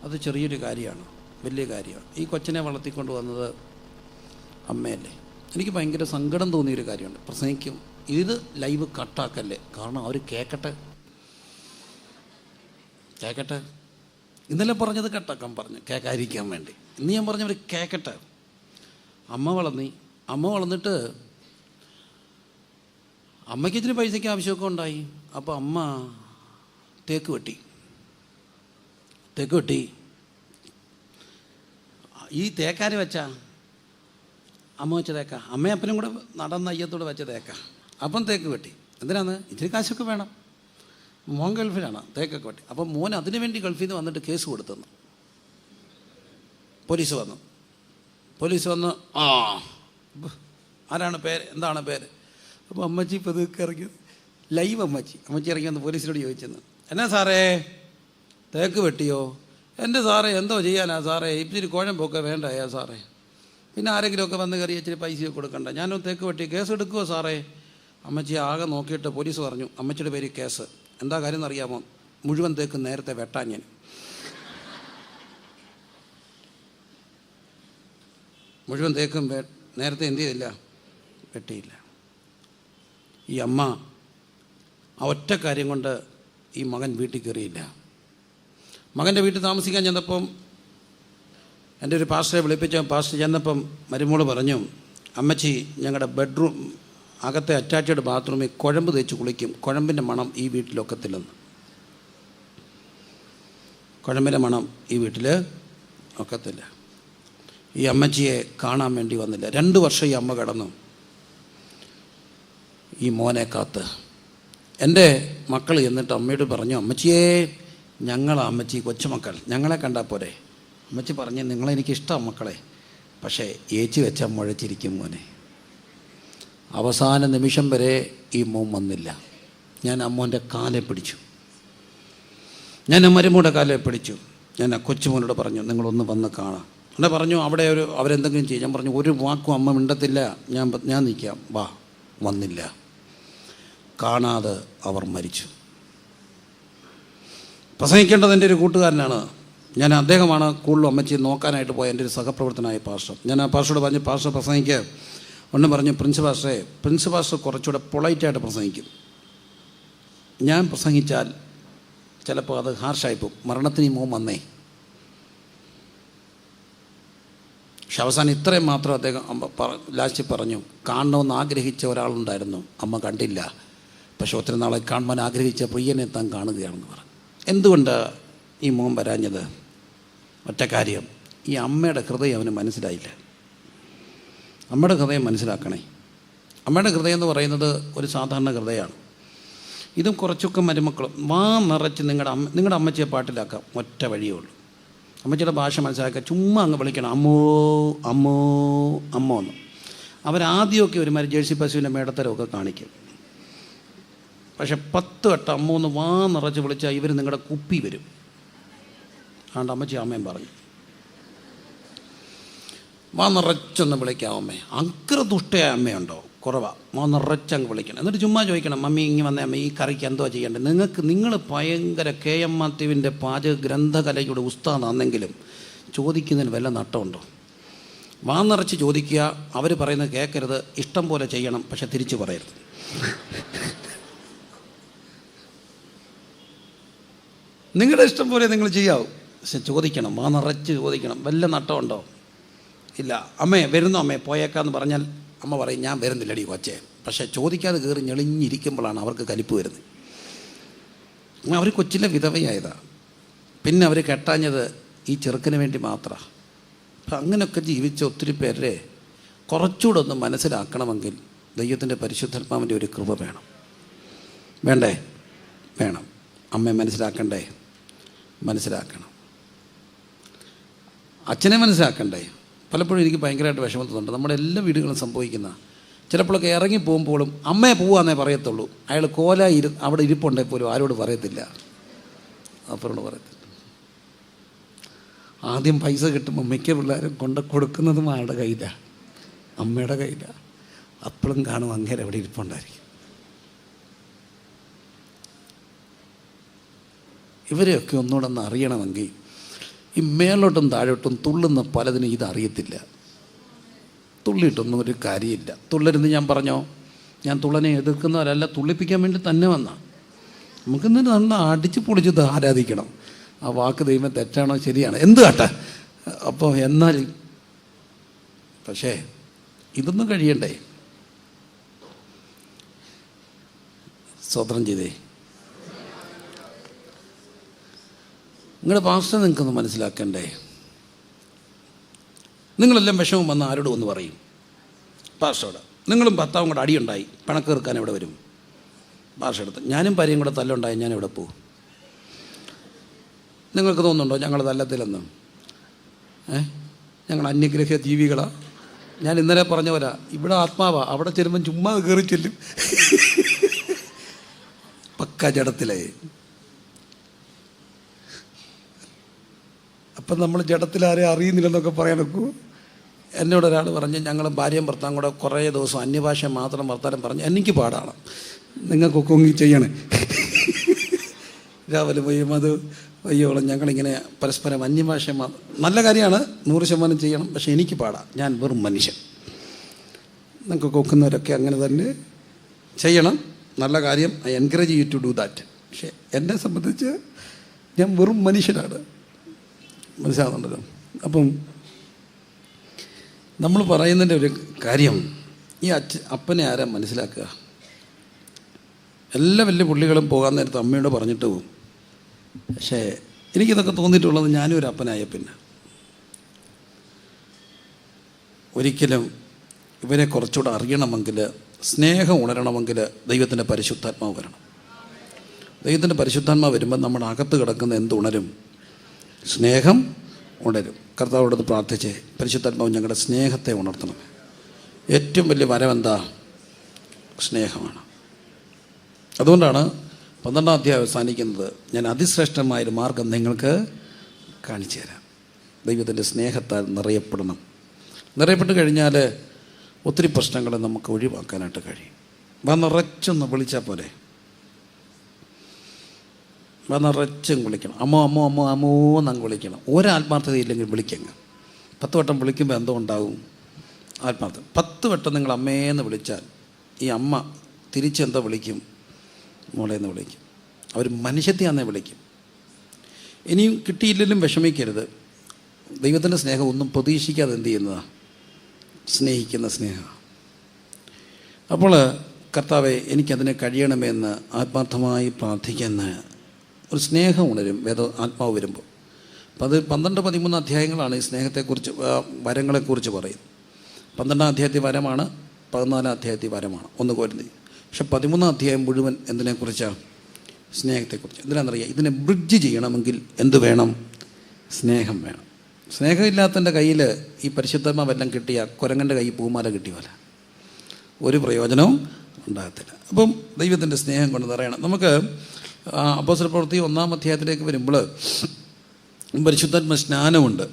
അത് ചെറിയൊരു കാര്യമാണ്, വലിയ കാര്യമാണ്. ഈ കൊച്ചിനെ വളർത്തിക്കൊണ്ട് വന്നത് അമ്മയല്ലേ. എനിക്ക് ഭയങ്കര സങ്കടം തോന്നിയൊരു കാര്യമുണ്ട്. പ്രസംഗിക്കും, ഇത് ലൈവ് കട്ടാക്കല്ലേ, കാരണം അവർ കേൾക്കട്ടെ. ഇന്നലെ പറഞ്ഞത് കട്ടാക്കാൻ പറഞ്ഞു, കേൾക്കാതിരിക്കാൻ വേണ്ടി. ഇന്ന് ഞാൻ പറഞ്ഞവർ കേൾക്കട്ടെ. അമ്മ വളർന്നിട്ട് അമ്മയ്ക്ക് ഇച്ചിരി പൈസയ്ക്ക് ആവശ്യമൊക്കെ ഉണ്ടായി. അപ്പോൾ അമ്മ തേക്ക് വെട്ടി. ഈ തേക്കാര് വെച്ചാ അമ്മ വെച്ച തേക്ക, അമ്മയും അപ്പനും കൂടെ നടന്ന അയ്യത്തോട് വെച്ച തേക്ക. അപ്പം തേക്ക് വെട്ടി. എന്തിനാന്ന്? ഇച്ചിരി കാശൊക്കെ വേണം. മോൻ ഗൾഫിലാണ്, തേക്കൊക്കെ വെട്ടി. അപ്പം മോൻ അതിനു വേണ്ടി ഗൾഫിൽ നിന്ന് വന്നിട്ട് കേസ് കൊടുത്തെന്ന്. പോലീസ് വന്ന് ആരാണ് പേര്, എന്താണ് പേര്? അപ്പോൾ അമ്മച്ചി പതുക്കെ ഇറങ്ങി, ലൈവ് അമ്മച്ചി ഇറങ്ങി വന്ന് പോലീസിനോട് ചോദിച്ചെന്ന്, എന്നാ സാറേ തേക്ക് വെട്ടിയോ? എൻ്റെ സാറേ എന്തോ ചെയ്യാനാ സാറേ, ഇച്ചിരി കുഴമ്പൊക്കെ വേണ്ടയാ സാറേ, പിന്നെ ആരെങ്കിലുമൊക്കെ വന്ന് കയറി ഇച്ചിരി പൈസയൊക്കെ കൊടുക്കണ്ട, ഞാനൊന്ന് തേക്ക് വെട്ടി, കേസ് എടുക്കുമോ സാറേ? അമ്മച്ചി ആകെ നോക്കിയിട്ട് പോലീസ് പറഞ്ഞു, അമ്മച്ചിയുടെ പേര് കേസ്. എന്താ കാര്യം എന്നറിയാമോ? മുഴുവൻ തേക്ക് നേരത്തെ വെട്ടാൻ ഞാൻ. മുഴുവൻ തേക്കും നേരത്തെ എന്ത് ചെയ്തില്ല? വെട്ടിയില്ല. ഈ അമ്മ ആ ഒറ്റ കാര്യം കൊണ്ട് ഈ മകൻ വീട്ടിൽ കയറിയില്ല. മകൻ്റെ വീട്ടിൽ താമസിക്കാൻ ചെന്നപ്പം എൻ്റെ ഒരു പാസ്റ്ററെ വിളിപ്പിച്ച പാസ്റ്റർ ചെന്നപ്പം മരുമോള് പറഞ്ഞു, അമ്മച്ചി ഞങ്ങളുടെ ബെഡ്റൂം അകത്തെ അറ്റാച്ച്ഡ് ബാത്റൂമിൽ കുഴമ്പ് തേച്ച് കുളിക്കും, കുഴമ്പിൻ്റെ മണം ഈ വീട്ടിലൊക്കത്തില്ലെന്ന്. കുഴമ്പിൻ്റെ മണം ഈ വീട്ടിൽ ഒക്കത്തില്ല. ഈ അമ്മച്ചിയെ കാണാൻ വേണ്ടി വന്നില്ല. 2 വർഷം ഈ അമ്മ കിടന്നു ഈ മോനെ കാത്ത്. എൻ്റെ മക്കൾ എന്നിട്ട് അമ്മയോട് പറഞ്ഞു, അമ്മച്ചിയെ അമ്മച്ചി കൊച്ചുമക്കൾ ഞങ്ങളെ കണ്ടാൽ പോരെ? അമ്മച്ചി പറഞ്ഞു, നിങ്ങളെനിക്കിഷ്ടമാണ് മക്കളെ, പക്ഷേ ഏച്ചി വെച്ചാൽ മുഴച്ചിരിക്കും മോനെ. അവസാന നിമിഷം വരെ ഈ മോൻ വന്നില്ല. ഞാൻ അമ്മോൻ്റെ കാലെ പിടിച്ചു, ഞാൻ മരുമോടെ കാലെ പിടിച്ചു. ഞാൻ ആ കൊച്ചുമോനോട് പറഞ്ഞു, നിങ്ങളൊന്ന് വന്ന് കാണാം. എന്നെ പറഞ്ഞു, അവിടെ അവരെന്തെങ്കിലും ചെയ്യും. ഞാൻ പറഞ്ഞു, ഒരു വാക്കും അമ്മ മിണ്ടത്തില്ല, ഞാൻ നിൽക്കാം, വാ. വന്നില്ല. കാണാതെ അവർ മരിച്ചു. പ്രസംഗിക്കേണ്ടത് എൻ്റെ ഒരു കൂട്ടുകാരനാണ്. അദ്ദേഹമാണ് കൂടുതലും അമ്മച്ചിയെ നോക്കാനായിട്ട് പോയ എൻ്റെ ഒരു സഹപ്രവർത്തനായ പാസ്റ്റർ. ഞാൻ ആ പാസ്റ്ററോട് പറഞ്ഞു, പാസ്റ്റർ പ്രസംഗിക്കുക. ഒന്നും പറഞ്ഞു, പ്രിൻസ് പാസ്റ്റർ കുറച്ചുകൂടെ പൊളൈറ്റായിട്ട് പ്രസംഗിക്കും. ഞാൻ പ്രസംഗിച്ചാൽ ചിലപ്പോൾ അത് ഹാർഷായിപ്പോവും. മരണത്തിന് മോൻ വന്നേ. പക്ഷെ അവസാനം ഇത്രയും മാത്രം അദ്ദേഹം ലാസ്റ്റ് പറഞ്ഞു, കാണണമെന്ന് ആഗ്രഹിച്ച ഒരാളുണ്ടായിരുന്നു, അമ്മ കണ്ടില്ല, പക്ഷെ ഒത്തിരി നാളെ കാണുവാൻ ആഗ്രഹിച്ച പ്രിയനെ താൻ കാണുകയാണെന്ന് പറഞ്ഞു. എന്തുകൊണ്ട് ഈ മോൻ വരാഞ്ഞത്? ഒറ്റ കാര്യം, ഈ അമ്മയുടെ ഹൃദയം അവന് മനസ്സിലായില്ല. അമ്മയുടെ ഹൃദയം മനസ്സിലാക്കണേ. അമ്മയുടെ ഹൃദയം എന്ന് പറയുന്നത് ഒരു സാധാരണ ഹൃദയമാണ്. ഇതും കുറച്ചൊക്കെ മരുമക്കളും നിറച്ച് നിങ്ങളുടെ അമ്മച്ചിയെ പാട്ടിലാക്കാം. ഒറ്റ വഴിയേ ഉള്ളൂ. അമ്മച്ചിയുടെ ഭാഷ മനസ്സിലാക്കുക. ചുമ്മാ അങ്ങ് വിളിക്കണം, അമ്മോ അമ്മോ അമ്മോ എന്ന്. അവരാദ്യമൊക്കെ ഒരുമാതിരി ജേഴ്സി പശുവിൻ്റെ മേടത്തരമൊക്കെ കാണിക്കും. പക്ഷെ 10 വട്ടം അമ്മ ഒന്ന് നിറച്ച് വിളിച്ചാൽ ഇവർ നിങ്ങളുടെ കുപ്പി വരും. ആണ്ട് അമ്മച്ചി അമ്മയും പറഞ്ഞു, നിറച്ചൊന്ന് വിളിക്കാം അമ്മേ. അഗ്ര ദുഷ്ടയായ അമ്മയുണ്ടോ? കുറവാണ്. നിറച്ചങ്ങ് വിളിക്കണം. എന്നിട്ട് ചുമ്മാ ചോദിക്കണം, മമ്മി ഇങ്ങനെ വന്നേ, അമ്മ ഈ കറിക്ക് എന്തോ ചെയ്യേണ്ടത്? നിങ്ങൾ ഭയങ്കര KM മാത്യുവിൻ്റെ പാചക ഗ്രന്ഥകലയുടെ ഉസ്താദാണെങ്കിലും ചോദിക്കുന്നതിന് വല്ല നട്ടമുണ്ടോ? നിറച്ച് ചോദിക്കുക. അവർ പറയുന്നത് കേൾക്കരുത്, ഇഷ്ടം പോലെ ചെയ്യണം, പക്ഷെ തിരിച്ചു പറയരുത്. നിങ്ങളുടെ ഇഷ്ടം പോലെ നിങ്ങൾ ചെയ്യാവൂ, പക്ഷെ ചോദിക്കണം, നിറച്ച് ചോദിക്കണം. വല്ല നട്ടമുണ്ടോ? ഇല്ല. അമ്മേ വരുന്നു, അമ്മേ പോയേക്കാന്ന് പറഞ്ഞാൽ അമ്മ പറയും, ഞാൻ വരുന്നില്ലടി കൊച്ചേ. പക്ഷേ ചോദിക്കാതെ കയറി ഞെളിഞ്ഞിരിക്കുമ്പോഴാണ് അവർക്ക് കലിപ്പ് വരുന്നത്. അവർ കൊച്ചിലെ വിധവയായതാണ്. പിന്നെ അവർ കെട്ടാഞ്ഞത് ഈ ചെറുക്കിന് വേണ്ടി മാത്രമാണ്. അപ്പം അങ്ങനെയൊക്കെ ജീവിച്ച ഒത്തിരി പേരെ കുറച്ചുകൂടെ ഒന്ന് മനസ്സിലാക്കണമെങ്കിൽ ദൈവത്തിൻ്റെ പരിശുദ്ധാത്മാവിൻ്റെ ഒരു കൃപ വേണം. വേണ്ടേ? വേണം. അമ്മയെ മനസ്സിലാക്കണ്ടേ? മനസ്സിലാക്കണം. അച്ഛനെ മനസ്സിലാക്കണ്ടേ? പലപ്പോഴും എനിക്ക് ഭയങ്കരമായിട്ട് വിഷമം തോന്നുന്നുണ്ട്. നമ്മുടെ എല്ലാ വീടുകളും സംഭവിക്കുന്ന ചിലപ്പോഴൊക്കെ ഇറങ്ങി പോകുമ്പോഴും അമ്മയെ പോവാന്നേ പറയത്തുള്ളൂ. അയാൾ അവിടെ ഇരിപ്പുണ്ടെങ്കിൽ പോലും ആരോട് പറയത്തില്ല, അപ്പനോട് പറയത്തില്ല. ആദ്യം പൈസ കിട്ടുമ്പോൾ മിക്ക പിള്ളേരും കൊടുക്കുന്നതും ആളുടെ കയ്യിലാണ്, അമ്മയുടെ കയ്യിലാണ്. അപ്പോഴും കാണും അങ്ങേരെ അവിടെ ഇരിപ്പുണ്ടായിരിക്കും. ഇവരെയൊക്കെ ഒന്നുകൂടെ ഒന്ന് അറിയണമെങ്കിൽ ഈ മേലോട്ടും താഴോട്ടും തുള്ളുന്ന പലതിനും ഇതറിയത്തില്ല. തുള്ളിയിട്ടൊന്നും ഒരു കാര്യമില്ല. തുള്ളരുന്ന് ഞാൻ പറഞ്ഞോ? ഞാൻ തുള്ളനെ എതിർക്കുന്നവരല്ല, തുള്ളിപ്പിക്കാൻ വേണ്ടി തന്നെ വന്നാ. നമുക്കിന്ന് നന്ന അടിച്ച് പൊളിച്ച് ആരാധിക്കണം. ആ വാക്ക് ദൈവം തെറ്റാണോ ശരിയാണ് എന്ത് കാട്ടെ. അപ്പോൾ എന്നാൽ പക്ഷേ ഇതൊന്നും കഴിയണ്ടേ? സ്വതന്ത്രം ചെയ്തേ. നിങ്ങളുടെ പാസ്റ്റർ നിങ്ങൾക്കൊന്ന് മനസ്സിലാക്കണ്ടേ? നിങ്ങളെല്ലാം വിഷമം വന്ന് ആരോടും ഒന്ന് പറയും, പാസ്റ്ററോട്. നിങ്ങളും ഭർത്താവും കൂടെ അടിയുണ്ടായി, പിണക്ക് തീർക്കാൻ എവിടെ വരും? പാസ്റ്റർ എടുത്ത്. ഞാനും ഭാര്യയും കൂടെ തല്ലുണ്ടായി, ഞാൻ എവിടെ പോകും? നിങ്ങൾക്ക് തോന്നുന്നുണ്ടോ ഞങ്ങൾ തല്ലത്തില്ലെന്ന്? ഞങ്ങൾ അന്യഗ്രഹ ജീവികളാണ്. ഞാൻ ഇന്നലെ പറഞ്ഞ പോലെ ഇവിടെ ആത്മാവാ, അവിടെ ചെല്ലുമ്പം ചുമ്മാ കയറി ചെല്ലും. പക്ക ജഡത്തിലേ. അപ്പം നമ്മൾ ജഡത്തിലാരെയും അറിയുന്നില്ലെന്നൊക്കെ പറയാൻ നോക്കൂ. എന്നോട് ഒരാൾ പറഞ്ഞ്, ഞങ്ങൾ ഭാര്യയും ഭർത്താവും കൂടെ കുറേ ദിവസം അന്യഭാഷ മാത്രം വർത്താനം പറഞ്ഞ് എനിക്ക് പാടാണ്, നിങ്ങൾക്കൊക്കെ ഒങ്ങി ചെയ്യണേ. രാവിലെ വയ്യും അത് വയ്യോളം ഞങ്ങളിങ്ങനെ പരസ്പരം അന്യഭാഷ നല്ല കാര്യമാണ്, 100% ചെയ്യണം. പക്ഷേ എനിക്ക് പാടാം, ഞാൻ വെറും മനുഷ്യൻ. നിങ്ങൾക്ക് കൊക്കുന്നവരൊക്കെ അങ്ങനെ തന്നെ ചെയ്യണം, നല്ല കാര്യം. I encourage you to do that. പക്ഷേ എന്നെ സംബന്ധിച്ച് ഞാൻ വെറും മനുഷ്യനാണ്. മനസ്സിലാകുന്നുണ്ടല്ലോ? അപ്പം നമ്മൾ പറയുന്നതിൻ്റെ ഒരു കാര്യം, ഈ അപ്പനെ ആരാ മനസ്സിലാക്കുക? എല്ലാ വലിയ പുള്ളികളും പോകാൻ നേരത്ത് അമ്മയോട് പറഞ്ഞിട്ട് പോകും. പക്ഷേ എനിക്കിതൊക്കെ തോന്നിയിട്ടുള്ളത് ഞാനും ഒരു അപ്പനായ പിന്നെ ഒരിക്കലും ഇവരെ കുറച്ചുകൂടെ അറിയണമെങ്കിൽ, സ്നേഹം ഉണരണമെങ്കിൽ ദൈവത്തിൻ്റെ പരിശുദ്ധാത്മാവ് വരണം. ദൈവത്തിൻ്റെ പരിശുദ്ധാത്മാവ് വരുമ്പോൾ നമ്മുടെ അകത്ത് കിടക്കുന്ന എന്തുണരും? സ്നേഹം ഉണരും. കർത്താവോടത് പ്രാർത്ഥിച്ച്, പരിശുദ്ധാത്മാവ് ഞങ്ങളുടെ സ്നേഹത്തെ ഉണർത്തണം. ഏറ്റവും വലിയ വരമെന്താ? സ്നേഹമാണ്. അതുകൊണ്ടാണ് 12-ാം അധ്യായം അവസാനിക്കുന്നത്, ഞാൻ അതിശ്രേഷ്ഠമായൊരു മാർഗം നിങ്ങൾക്ക് കാണിച്ചു തരാം. ദൈവത്തിൻ്റെ സ്നേഹത്താൽ നിറയപ്പെടണം. നിറയപ്പെട്ട് കഴിഞ്ഞാൽ ഒത്തിരി പ്രശ്നങ്ങളെ നമുക്ക് ഒഴിവാക്കാനായിട്ട് കഴിയും. നിറച്ചൊന്ന് വിളിച്ചാൽ പോലെ, നിറച്ചും വിളിക്കണം. അമ്മോ അമ്മോ അമ്മോ അമ്മോ എന്നങ്ങ് വിളിക്കണം. ഒരാത്മാർത്ഥതയില്ലെങ്കിൽ വിളിക്കങ്ങ്. 10 വട്ടം വിളിക്കുമ്പോൾ എന്തോ ഉണ്ടാവും? ആത്മാർത്ഥത. 10 വട്ടം നിങ്ങൾ അമ്മേന്ന് വിളിച്ചാൽ ഈ അമ്മ തിരിച്ചെന്തോ വിളിക്കും? മോളേന്ന് വിളിക്കും. അവർ മനുഷ്യത്തെയാന്നേ വിളിക്കും. ഇനിയും കിട്ടിയില്ലെങ്കിലും വിഷമിക്കരുത്. ദൈവത്തിൻ്റെ സ്നേഹം ഒന്നും പ്രതീക്ഷിക്കാതെ എന്ത് ചെയ്യുന്നതാണ്? സ്നേഹിക്കുന്ന സ്നേഹം. അപ്പോൾ കർത്താവെ എനിക്കതിനെ കഴിയണമേ എന്ന് ആത്മാർത്ഥമായി പ്രാർത്ഥിക്കുന്ന ഒരു സ്നേഹം ഉണരും ആത്മാവ് വരുമ്പോൾ. അപ്പോൾ അത് 12-13 അധ്യായങ്ങളാണ് ഈ സ്നേഹത്തെക്കുറിച്ച്, വരങ്ങളെക്കുറിച്ച് പറയുന്നത്. 12-ാം അധ്യായത്തിൽ വരമാണ്, 14-ാം അധ്യായത്തിൽ വരമാണ്, 1 കൊരിന്ത്യർ. പക്ഷെ 13-ാം അധ്യായം മുഴുവൻ എന്തിനെക്കുറിച്ചാണ്? സ്നേഹത്തെക്കുറിച്ച്. എന്തിനാണെന്നറിയാം? ഇതിനെ ബ്രിഡ്ജ് ചെയ്യണമെങ്കിൽ എന്ത് വേണം? സ്നേഹം വേണം. സ്നേഹമില്ലാത്തതിൻ്റെ കയ്യിൽ ഈ പരിശുദ്ധാത്മാവെല്ലാം കിട്ടിയ കുരങ്ങൻ്റെ കൈ പൂമാല കിട്ടിയ പോലെ ഒരു പ്രയോജനവും ഉണ്ടാകത്തില്ല. അപ്പം ദൈവത്തിൻ്റെ സ്നേഹം കൊണ്ട് നിറയണം. നമുക്ക് അപ്പോസ്തല പ്രവൃത്തി 1-ാം അധ്യായത്തിലേക്ക് വരുമ്പോൾ പരിശുദ്ധാത്മ സ്നാനമുണ്ട്.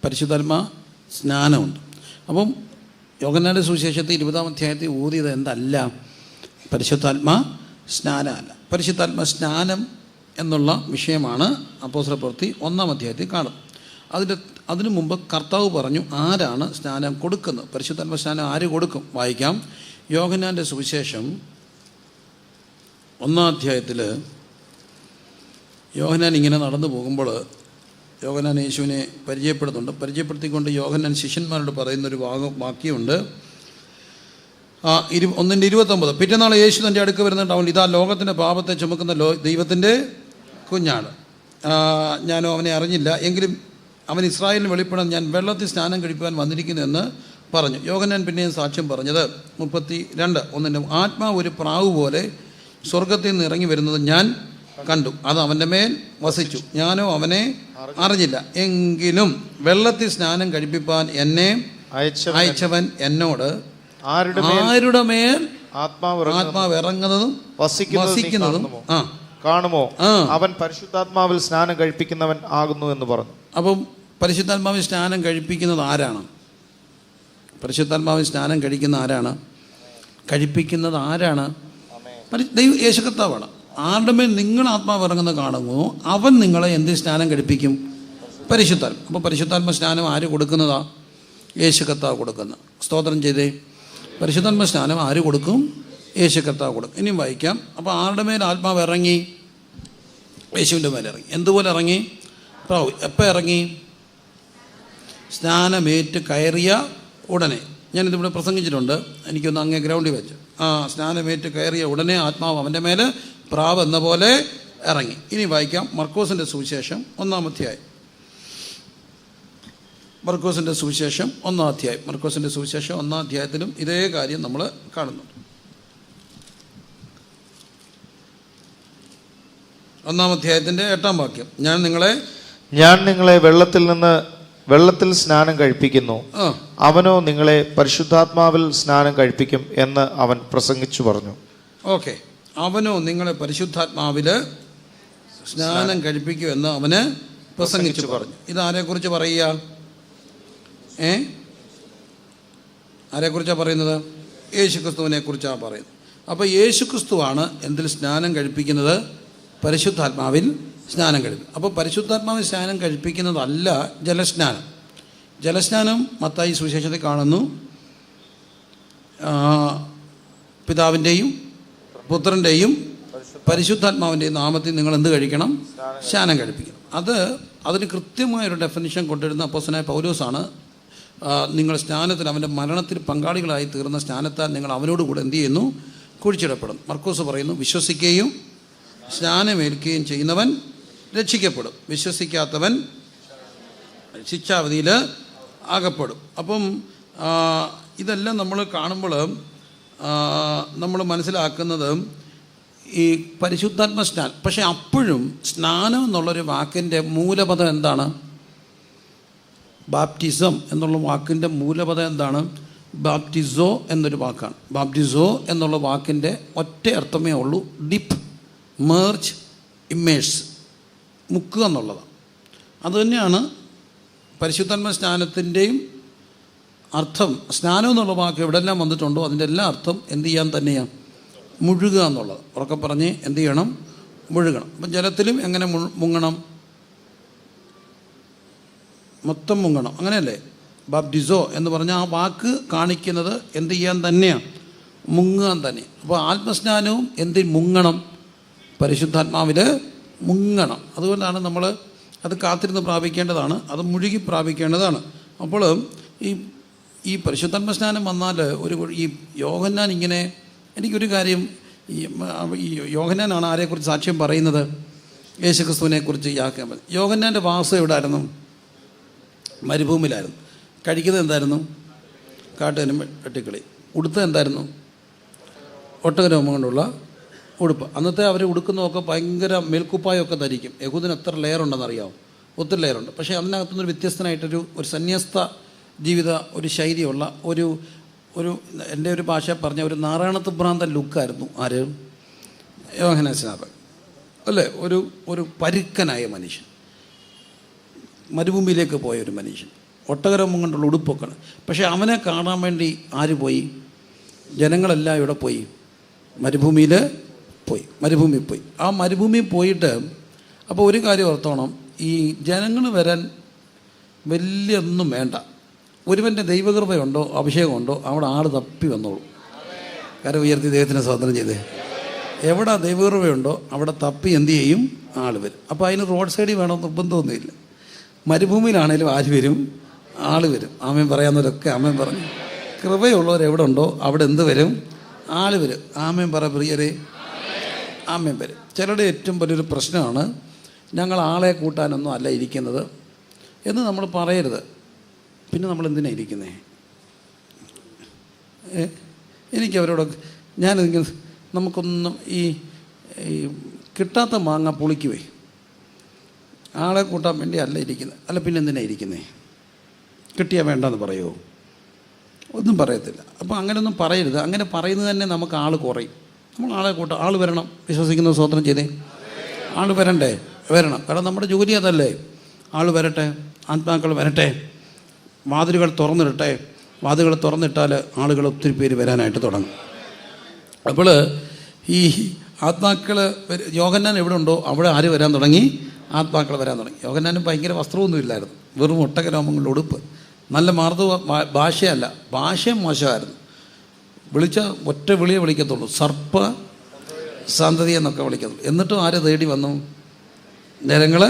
പരിശുദ്ധാത്മ സ്നാനമുണ്ട്. അപ്പം യോഹന്നാന്റെ സുവിശേഷത്തിൽ 20-ാം അധ്യായത്തിൽ ഊതിയത് എന്തല്ല? പരിശുദ്ധാത്മ സ്നാനമല്ല. പരിശുദ്ധാത്മ സ്നാനം എന്നുള്ള വിഷയമാണ് അപ്പോസ്തല പ്രവൃത്തി 1-ാം അധ്യായത്തിൽ കാണുന്നത്. അതിനു മുമ്പ് കർത്താവ് പറഞ്ഞു ആരാണ് സ്നാനം കൊടുക്കുന്നത്, പരിശുദ്ധാത്മ സ്നാനം ആര് കൊടുക്കും? വായിക്കാം. യോഹന്നാന്റെ സുവിശേഷം 1-ാം അധ്യായത്തിൽ യോഹന്നാൻ ഇങ്ങനെ നടന്നു പോകുമ്പോൾ യോഹന്നാൻ യേശുവിനെ പരിചയപ്പെടുത്തിക്കൊണ്ട് യോഹന്നാൻ ശിഷ്യന്മാരോട് പറയുന്നൊരു വാക്യമുണ്ട്. 1:29. പിറ്റേന്നാൾ യേശു തൻ്റെ അടുക്ക് വരുന്നുണ്ട്. അവൻ ഇതാ ലോകത്തിൻ്റെ പാപത്തെ ചുമക്കുന്ന ദൈവത്തിൻ്റെ കുഞ്ഞാണ്. ഞാനോ അവനെ അറിഞ്ഞില്ല, എങ്കിലും അവൻ ഇസ്രായേലിന് വെളിപ്പെടാൻ ഞാൻ വെള്ളത്തിൽ സ്നാനം കഴിക്കുവാൻ വന്നിരിക്കുന്നു എന്ന് പറഞ്ഞു. യോഹന്നാൻ പിന്നെയും സാക്ഷ്യം പറഞ്ഞത് 32:1 ആത്മാവ് ഒരു പ്രാവ് പോലെ സ്വർഗത്തിൽ നിന്ന് ഇറങ്ങി വരുന്നത് ഞാൻ കണ്ടു. അത് അവൻ്റെ മേൽ വസിച്ചു. ഞാനോ അവനെ അറിഞ്ഞില്ല, എങ്കിലും വെള്ളത്തിൽ സ്നാനം കഴിപ്പിപ്പാൻ എന്നെ അയച്ചവൻ എന്നോട് ആരുടെ മേൽ ആത്മാവ് ഇറങ്ങുന്നതും വസിക്കുന്നതും കാണുമോ, അവൻ പരിശുദ്ധാത്മാവിൽ സ്നാനം കഴിപ്പിക്കുന്നവൻ ആകുന്നു എന്ന് പറഞ്ഞു. അപ്പം പരിശുദ്ധാത്മാവിൽ സ്നാനം കഴിപ്പിക്കുന്നത് ആരാണ്? പരിശുദ്ധാത്മാവിൽ സ്നാനം കഴിപ്പിക്കുന്നത് ആരാണ്? യേശു കർത്താവാണ്. ആരുടെ മേൽ നിങ്ങൾ ആത്മാവ് ഇറങ്ങുന്നത് കാണുമോ അവൻ നിങ്ങളെ എന്ത് സ്നാനം കഴിപ്പിക്കും? പരിശുദ്ധാത്മ. അപ്പോൾ പരിശുദ്ധാത്മ സ്നാനം ആര് കൊടുക്കുന്നതാ? യേശു കർത്താവ് കൊടുക്കുന്ന. സ്തോത്രം ചെയ്തേ. പരിശുദ്ധാത്മ സ്നാനം ആര് കൊടുക്കും? യേശു കർത്താവ് കൊടുക്കും. ഇനിയും വായിക്കാം. അപ്പോൾ ആരുടെ മേൽ ആത്മാവ് ഇറങ്ങി? യേശുവിൻ്റെ മേലെ ഇറങ്ങി. എന്തുപോലെ ഇറങ്ങി? പ്രാവ്. എപ്പോൾ ഇറങ്ങി? സ്നാനമേറ്റ് കയറിയ ഉടനെ. ഞാനിതിവിടെ പ്രസംഗിച്ചിട്ടുണ്ട്, എനിക്കൊന്ന് അങ്ങേ ഗ്രൗണ്ടിൽ വെച്ച്. സ്നാനമേറ്റ് കയറിയ ഉടനെ ആത്മാവ് അവൻ്റെ മേലെ പ്രാവ് എന്ന പോലെ ഇറങ്ങി. ഇനി വായിക്കാം. മർക്കോസിൻ്റെ സുവിശേഷം 1-ാം അധ്യായം. മർക്കോസിൻ്റെ സുവിശേഷം 1-ാം അധ്യായം. മർക്കോസിൻ്റെ സുവിശേഷം 1-ാം അധ്യായത്തിലും ഇതേ കാര്യം നമ്മൾ കാണുന്നുണ്ട്. 1-ാം അധ്യായത്തിൻ്റെ 8-ാം വാക്യം. ഞാൻ നിങ്ങളെ വെള്ളത്തിൽ സ്നാനം കഴിപ്പിക്കുന്നു, അവനോ നിങ്ങളെ പരിശുദ്ധാത്മാവിൽ സ്നാനം കഴിപ്പിക്കും എന്ന് അവൻ പ്രസംഗിച്ചു പറഞ്ഞു. ഓക്കെ. അവനോ നിങ്ങളെ പരിശുദ്ധാത്മാവിൽ സ്നാനം കഴിപ്പിക്കും എന്ന് അവന് പ്രസംഗിച്ചു പറഞ്ഞു. ഇതാരെക്കുറിച്ച് പറയുക? ആരെക്കുറിച്ചാണ് പറയുന്നത്? യേശുക്രിസ്തുവിനെ കുറിച്ചാണ് പറയുന്നത്. അപ്പോൾ യേശുക്രിസ്തുവാണ് എന്തിൽ സ്നാനം കഴിപ്പിക്കുന്നത്? പരിശുദ്ധാത്മാവിൽ സ്നാനം കഴിപ്പിക്കും. അപ്പോൾ പരിശുദ്ധാത്മാവിൽ സ്നാനം കഴിപ്പിക്കുന്നതല്ല ജലസ്നാനം. ജലസ്നാനം മത്തായി സുവിശേഷത്തിൽ കാണുന്നു. പിതാവിൻ്റെയും പുത്രൻ്റെയും പരിശുദ്ധാത്മാവിൻ്റെയും നാമത്തിൽ നിങ്ങൾ എന്ത് കഴിക്കണം? സ്നാനം കഴിപ്പിക്കണം. അതിന് കൃത്യമായൊരു ഡെഫിനിഷൻ കൊണ്ടുവരുന്ന അപ്പോസ്തലനായ പൗലോസാണ്. നിങ്ങൾ സ്നാനത്തിൽ അവൻ്റെ മരണത്തിൽ പങ്കാളികളായി തീർന്ന സ്നാനത്താൽ നിങ്ങൾ അവനോടുകൂടെ എന്ത് ചെയ്യുന്നു? കുഴിച്ചിടപ്പെടും. മർക്കോസ് പറയുന്നു, വിശ്വസിക്കുകയും സ്നാനമേൽക്കുകയും ചെയ്യുന്നവൻ രക്ഷിക്കപ്പെടും, വിശ്വസിക്കാത്തവൻ ശിക്ഷാവിധിയിൽ അകപ്പെടും. അപ്പം ഇതെല്ലാം നമ്മൾ കാണുമ്പോൾ നമ്മൾ മനസ്സിലാക്കുന്നത് ഈ പരിശുദ്ധാത്മ സ്നാനം. പക്ഷേ അപ്പോഴും സ്നാനം എന്നുള്ളൊരു വാക്കിൻ്റെ മൂലപദം എന്താണ്? ബാപ്റ്റിസം എന്നുള്ള വാക്കിൻ്റെ മൂലപദം എന്താണ്? ബാപ്റ്റിസോ എന്നൊരു വാക്കാണ്. ബാപ്റ്റിസോ എന്നുള്ള വാക്കിൻ്റെ ഒറ്റ അർത്ഥമേ ഉള്ളൂ, ഡിപ്പ്, മേർജ്, ഇമ്മേഴ്സ്, മുക്കുക എന്നുള്ളതാണ്. അതുതന്നെയാണ് പരിശുദ്ധാത്മ സ്നാനത്തിൻ്റെയും അർത്ഥം. സ്നാനം എന്നുള്ള വാക്ക് എവിടെല്ലാം വന്നിട്ടുണ്ടോ അതിൻ്റെ എല്ലാ അർത്ഥം എന്ത് ചെയ്യാൻ തന്നെയാണ്? മുഴുകുക എന്നുള്ളത്. ഉറക്കെ പറഞ്ഞ് എന്ത് ചെയ്യണം? മുഴുകണം. അപ്പം ജലത്തിലും എങ്ങനെ മുങ്ങണം? മൊത്തം മുങ്ങണം, അങ്ങനെയല്ലേ? ബാപ്റ്റിസോ എന്ന് പറഞ്ഞാൽ ആ വാക്ക് കാണിക്കുന്നത് എന്ത് ചെയ്യാൻ തന്നെയാണ്? മുങ്ങാൻ തന്നെ. അപ്പോൾ ആത്മസ്നാനവും എന്തിൽ മുങ്ങണം? പരിശുദ്ധാത്മാവിൽ മുങ്ങണം. അതുകൊണ്ടാണ് നമ്മൾ അത് കാത്തിരുന്ന് പ്രാപിക്കേണ്ടതാണ്, അത് മുഴുകി പ്രാപിക്കേണ്ടതാണ്. അപ്പോൾ ഈ പരിശുദ്ധാത്മ സ്നാനം വന്നാൽ ഈ യോഹന്നാൻ ഇങ്ങനെ, എനിക്കൊരു കാര്യം, ഈ യോഹന്നാനാണ് ആരെക്കുറിച്ച് സാക്ഷ്യം പറയുന്നത്? യേശുക്രിസ്തുവിനെക്കുറിച്ച് യോഹന്നാൻ്റെ വാസം എവിടെയായിരുന്നു? മരുഭൂമിയിലായിരുന്നു. കഴിക്കുന്നത് എന്തായിരുന്നു? കാട്ടുകനും വെട്ടിക്കിളി. ഉടുത്തത് എന്തായിരുന്നു? ഒട്ടകരോമം കൊണ്ടുള്ള ഉടുപ്പ്. അന്നത്തെ അവർ ഉടുക്കുന്നതൊക്കെ ഭയങ്കര മേൽക്കുപ്പായൊക്കെ ധരിക്കും. യഹൂദിന് എത്ര ലെയറുണ്ടെന്നറിയാമോ? ഒത്തിരി ലെയറുണ്ട്. പക്ഷേ അതിനകത്തുനിന്നൊരു വ്യത്യസ്തനായിട്ടൊരു സന്യസ്ത ജീവിത ഒരു ശൈലിയുള്ള ഒരു എൻ്റെ ഒരു ഭാഷ പറഞ്ഞ ഒരു നാരായണത്ത് ഭ്രാന്തൻ ലുക്കായിരുന്നു ആര്? യോഹന്നാൻ സ്നാപകൻ അല്ലേ? ഒരു പരുക്കനായ മനുഷ്യൻ, മരുഭൂമിയിലേക്ക് പോയ ഒരു മനുഷ്യൻ, ഒട്ടകരോമം കൊണ്ടുള്ള ഉടുപ്പൊക്കെ. പക്ഷേ അവനെ കാണാൻ വേണ്ടി ആര് പോയി? ജനങ്ങളെല്ലാം ഇവിടെ പോയി, മരുഭൂമിയിൽ പോയി. ആ മരുഭൂമിയിൽ പോയിട്ട് അപ്പോൾ ഒരു കാര്യം ഓർത്തോണം, ഈ ജനങ്ങൾ വരാൻ വലിയൊന്നും വേണ്ട. ഒരുവൻ്റെ ദൈവകൃപയുണ്ടോ അഭിഷേകമുണ്ടോ അവിടെ ആൾ തപ്പി വന്നോളൂ. കര ഉയർത്തി ദൈവത്തിന് സ്വാതന്ത്ര്യം ചെയ്തേ. എവിടെ ദൈവകൃപയുണ്ടോ അവിടെ തപ്പി എന്ത് ചെയ്യും? ആൾ വരും. അപ്പോൾ അതിന് റോഡ് സൈഡിൽ വേണമെന്ന് നിർബന്ധമൊന്നുമില്ല. മരുഭൂമിയിലാണേലും ആര് വരും? ആൾ വരും. ആമേൻ പറയാവുന്നവരൊക്കെ ആമേൻ പറഞ്ഞു. കൃപയുള്ളവരെവിടെ ഉണ്ടോ അവിടെ എന്ത് വരും? ആൾ വരും. ആമേൻ പറ പ്രിയരെ, ആമേൻ വരും. ചിലരുടെ ഏറ്റവും വലിയൊരു പ്രശ്നമാണ് ഞങ്ങൾ ആളെ കൂട്ടാനൊന്നും അല്ല ഇരിക്കുന്നത് എന്ന് നമ്മൾ പറയരുത്. പിന്നെ നമ്മൾ എന്തിനാണ് ഇരിക്കുന്നത്? എനിക്ക് അവരോടൊക്കെ ഞാനിങ്ങനെ നമുക്കൊന്നും ഈ കിട്ടാത്ത മാങ്ങ പുളിക്കുവേ, ആളെ കൂട്ടാൻ വേണ്ടി അല്ല ഇരിക്കുന്നത്. അല്ല പിന്നെ എന്തിനാണ് ഇരിക്കുന്നത്? കിട്ടിയാൽ വേണ്ടെന്ന് പറയുമോ? ഒന്നും പറയത്തില്ല. അപ്പോൾ അങ്ങനെയൊന്നും പറയരുത്. അങ്ങനെ പറയുന്നത് തന്നെ നമുക്ക് ആൾ കുറയും. നമ്മൾ ആളെ കൂട്ടാം. ആൾ വരണം. വിശ്വസിക്കുന്ന സ്വതന്ത്രം ചെയ്തേ. ആൾ വരണ്ടേ? വരണം. കാരണം നമ്മുടെ ജോലി അതല്ലേ. ആൾ വരട്ടെ, ആത്മാക്കൾ വരട്ടെ, വാതിലുകൾ തുറന്നിടട്ടെ. വാതിലുകൾ തുറന്നിട്ടാൽ ആളുകൾ ഒത്തിരി പേര് വരാനായിട്ട് തുടങ്ങും. അപ്പോൾ ഈ ആത്മാക്കൾ യോഹന്നാൻ എവിടെ ഉണ്ടോ അവിടെ ആര് വരാൻ തുടങ്ങി? ആത്മാക്കൾ വരാൻ തുടങ്ങി. യോഹന്നാനും ഭയങ്കര വസ്ത്രമൊന്നും ഇല്ലായിരുന്നു, വെറും ഒട്ടകരോമങ്ങളുടെ ഉടുപ്പ്. നല്ല മാർദ്ദവ ഭാഷയല്ല, ഭാഷയും മോശമായിരുന്നു. വിളിച്ച ഒറ്റ വിളിയെ വിളിക്കത്തുള്ളൂ, സർപ്പ സന്തതി എന്നൊക്കെ വിളിക്കത്തുള്ളൂ. എന്നിട്ടും ആര് തേടി വന്നു? ജനങ്ങൾ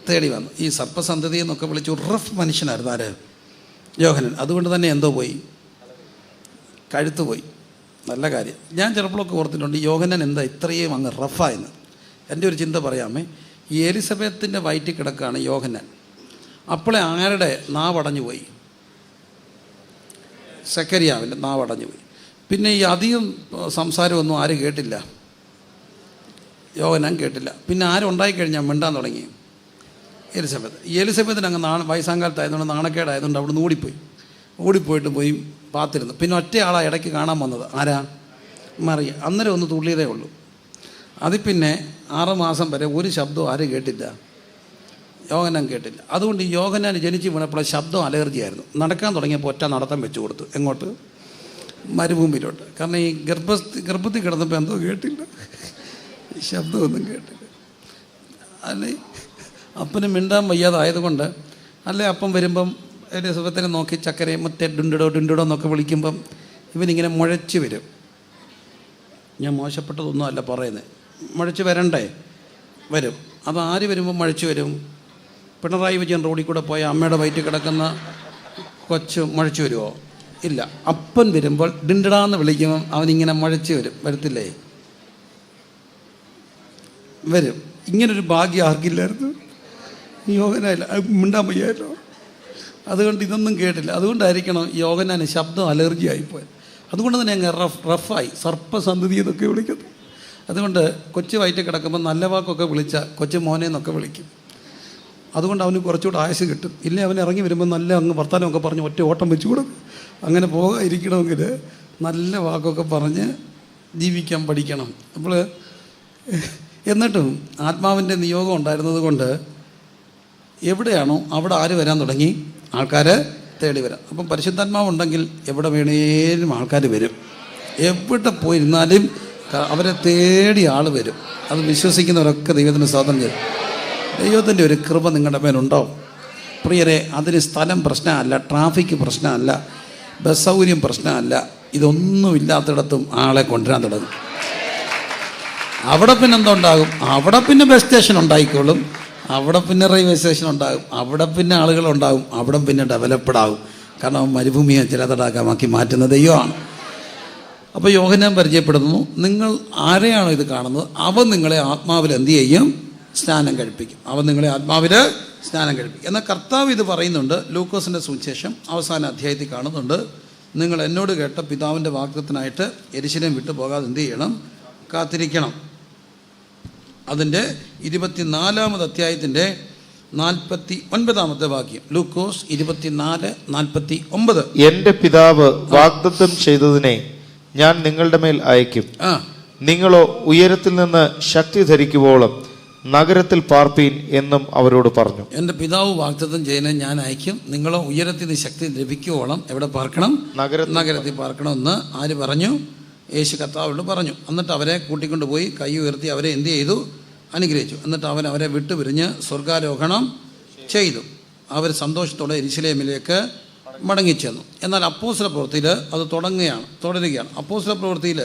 തേടി വന്നു. ഈ സർപ്പസന്തതി എന്നൊക്കെ വിളിച്ചു റഫ് മനുഷ്യനായിരുന്നു ആര്? യോഹന്നാൻ. അതുകൊണ്ട് തന്നെ എന്തോ പോയി? കഴുത്ത് പോയി. നല്ല കാര്യം. ഞാൻ ചിലപ്പോഴൊക്കെ ഓർത്തിട്ടുണ്ട് യോഹന്നാൻ എന്താ ഇത്രയും അങ്ങ് റഫായെന്ന്. എൻ്റെ ഒരു ചിന്ത പറയാമേ. ഈ എലിസബത്തിൻ്റെ വയറ്റിൽ കിടക്കുകയാണ് യോഹന്നാൻ. അപ്പോളെ ആരുടെ നാവടഞ്ഞു പോയി? സക്കറിയാവിൻ്റെ നാവടഞ്ഞു പോയി. പിന്നെ ഈ അധികം സംസാരമൊന്നും ആരും കേട്ടില്ല, യോഹന്നാൻ കേട്ടില്ല. പിന്നെ ആരുണ്ടായിക്കഴിഞ്ഞാൽ മിണ്ടാൻ തുടങ്ങി? എലിസബത്ത്. ഈ എലിസബത്തിന് അങ്ങ് വയസ്സാങ്കാലത്തായതുകൊണ്ട് നാണക്കേടായതുകൊണ്ട് അവിടെ നിന്ന് ഓടിപ്പോയിട്ട് പോയി പാത്തിരുന്നു. പിന്നെ ഒറ്റയാളാണ് ഇടയ്ക്ക് കാണാൻ വന്നത്. ആരാ? മറിയ. അന്നേരം ഒന്ന് തുള്ളിയതേ ഉള്ളൂ. അതിൽ പിന്നെ 6 മാസം വരെ ഒരു ശബ്ദവും ആരും കേട്ടില്ല, യോഹന്നാൻ കേട്ടില്ല. അതുകൊണ്ട് ഈ യോഹന്നാൻ ജനിച്ച് വീണപ്പോൾ ശബ്ദം അലർജിയായിരുന്നു. നടക്കാൻ തുടങ്ങിയപ്പോൾ ഒറ്റ നടത്തം വെച്ച് കൊടുത്തു. എങ്ങോട്ട്? മരുഭൂമിയിലോട്ട്. കാരണം ഈ ഗർഭത്തിൽ കിടന്നപ്പോൾ എന്തോ കേട്ടില്ല, ശബ്ദമൊന്നും കേട്ടില്ല. അല്ലേ അപ്പന് മിണ്ടാൻ വയ്യാതായതുകൊണ്ട്, അല്ലേ അപ്പം വരുമ്പം എലിസബത്തിനെ നോക്കി ചക്കരെ മറ്റേ ഡുണ്ടിടോ എന്നൊക്കെ വിളിക്കുമ്പം ഇവനിങ്ങനെ മുഴച്ച് വരും. ഞാൻ മോശപ്പെട്ടതൊന്നും അല്ല പറയുന്നത്, മുഴച്ച് വരണ്ടേ? വരും. അത് ആര് വരുമ്പോൾ മുഴച്ച് വരും? പിണറായി വിജയൻ റോഡിൽ കൂടെ പോയ അമ്മയുടെ വയറ്റിൽ കിടക്കുന്ന കൊച്ച് മുഴച്ച് വരുമോ? ഇല്ല. അപ്പൻ വരുമ്പോൾ ഡിണ്ടിടാന്ന് വിളിക്കുമ്പം അവനിങ്ങനെ മുഴച്ച് വരത്തില്ലേ? വരും. ഇങ്ങനൊരു ഭാഗ്യം ആർക്കില്ലായിരുന്നു? യോഹന്നാനില്ല. മിണ്ടാൻ വയ്യായിരുന്നു. അതുകൊണ്ട് ഇതൊന്നും കേട്ടില്ല. അതുകൊണ്ടായിരിക്കണം യോഹന്നാന് ശബ്ദം അലർജി ആയിപ്പോയത്. അതുകൊണ്ട് തന്നെ അങ്ങ് റഫായി, സർപ്പസന്തതി എന്നൊക്കെ വിളിക്കുന്നു. അതുകൊണ്ട് കൊച്ചു വയറ്റിൽ കിടക്കുമ്പോൾ നല്ല വാക്കൊക്കെ വിളിച്ച കൊച്ചു മോനെ എന്നൊക്കെ വിളിക്കും. അതുകൊണ്ട് അവന് കുറച്ചുകൂടെ ആയുസ് കിട്ടും. ഇല്ലേ അവൻ ഇറങ്ങി വരുമ്പോൾ നല്ല അങ്ങ് വർത്താനമൊക്കെ പറഞ്ഞ് ഒറ്റ ഓട്ടം വെച്ചു കൊടുക്കും. അങ്ങനെ പോകാതിരിക്കണമെങ്കിൽ നല്ല വാക്കൊക്കെ പറഞ്ഞ് ജീവിക്കാൻ പഠിക്കണം. അപ്പോൾ എന്നിട്ടും ആത്മാവിൻ്റെ നിയോഗം ഉണ്ടായിരുന്നത് കൊണ്ട് എവിടെയാണോ അവിടെ ആര് വരാൻ തുടങ്ങി? ആൾക്കാർ തേടി വരാം. അപ്പം പരിശുദ്ധാത്മാവ് ഉണ്ടെങ്കിൽ എവിടെ വേണേലും ആൾക്കാർ വരും. എവിടെ പോയിരുന്നാലും അവരെ തേടി ആൾ വരും. അത് വിശ്വസിക്കുന്നവരൊക്കെ ദൈവത്തിന് സ്വാതന്ത്ര്യം ചെയ്യും. ദൈവത്തിൻ്റെ ഒരു കൃപ നിങ്ങളുടെ മേലുണ്ടാവും പ്രിയരെ. അതിന് സ്ഥലം പ്രശ്നമല്ല, ട്രാഫിക് പ്രശ്നമല്ല, ബസ് സൗകര്യം പ്രശ്നമല്ല. ഇതൊന്നും ഇല്ലാത്തിടത്തും ആളെ കൊണ്ടുവരാൻ തുടങ്ങും. അവിടെ പിന്നെ എന്തുണ്ടാകും? അവിടെ പിന്നെ ബസ് സ്റ്റേഷൻ ഉണ്ടായിക്കോളും. അവിടെ പിന്നെ റെയിൽവേ സ്റ്റേഷൻ ഉണ്ടാകും, അവിടെ പിന്നെ ആളുകളുണ്ടാകും, അവിടെ പിന്നെ ഡെവലപ്ഡ് ആകും. കാരണം മരുഭൂമിയെ ചിലതടാക്കമാക്കി മാറ്റുന്ന ദൈവമാണ്. അപ്പോൾ യോഹന്നാൻ പരിചയപ്പെടുന്നു, നിങ്ങൾ ആരെയാണോ ഇത് കാണുന്നത് അവൻ നിങ്ങളെ ആത്മാവിൽ എന്ത് ചെയ്യും? സ്നാനം കഴിപ്പിക്കും. അവൻ നിങ്ങളെ ആത്മാവിൽ സ്നാനം കഴിപ്പിക്കും. എന്നാൽ കർത്താവ് ഇത് പറയുന്നുണ്ട്. ലൂക്കോസിൻ്റെ സുവിശേഷം അവസാന അധ്യായത്തിൽ കാണുന്നുണ്ട്, നിങ്ങൾ എന്നോട് കേട്ട പിതാവിൻ്റെ വാഗ്ദത്തത്തിനായിട്ട് യെരൂശലേം വിട്ടു പോകാതെ എന്ത് ചെയ്യണം? കാത്തിരിക്കണം. അതിൻ്റെ 24-ാമത് അധ്യായത്തിൻ്റെ 49-ാമത്തെ വാക്യം. ലൂക്കോസ് 24:49. എന്റെ പിതാവ് വാഗ്ദത്തം ചെയ്തതിനെ ഞാൻ നിങ്ങളുടെ മേൽ അയക്കും. നിങ്ങളോ ഉയരത്തിൽ നിന്ന് ശക്തി ധരിക്കുവോളം നഗരത്തിൽ പാർപ്പീൻ എന്നും അവരോട് പറഞ്ഞു. എൻ്റെ പിതാവ് വാഗ്ദത്തം ചെയ്യുന്നത് ഞാൻ അയക്കും, നിങ്ങളോ ഉയരത്തിൽ നിന്ന് ശക്തി ലഭിക്കുവോളം എവിടെ പാർക്കണം? നഗരത്തിൽ പാർക്കണമെന്ന് ആര് പറഞ്ഞു? യേശു കർത്താവിനോട് പറഞ്ഞു. എന്നിട്ട് അവരെ കൂട്ടിക്കൊണ്ടുപോയി കൈ ഉയർത്തി അവരെ എന്ത് ചെയ്തു? അനുഗ്രഹിച്ചു. എന്നിട്ട് അവൻ അവരെ വിട്ടുപിരിഞ്ഞ് സ്വർഗാരോഹണം ചെയ്തു. അവർ സന്തോഷത്തോടെ യെരൂശലേമിലേക്ക് മടങ്ങിച്ചെന്നു. എന്നാൽ അപ്പോസ്തല പ്രവൃത്തിയിൽ അത് തുടരുകയാണ്. അപ്പോസ്തല പ്രവൃത്തിയിൽ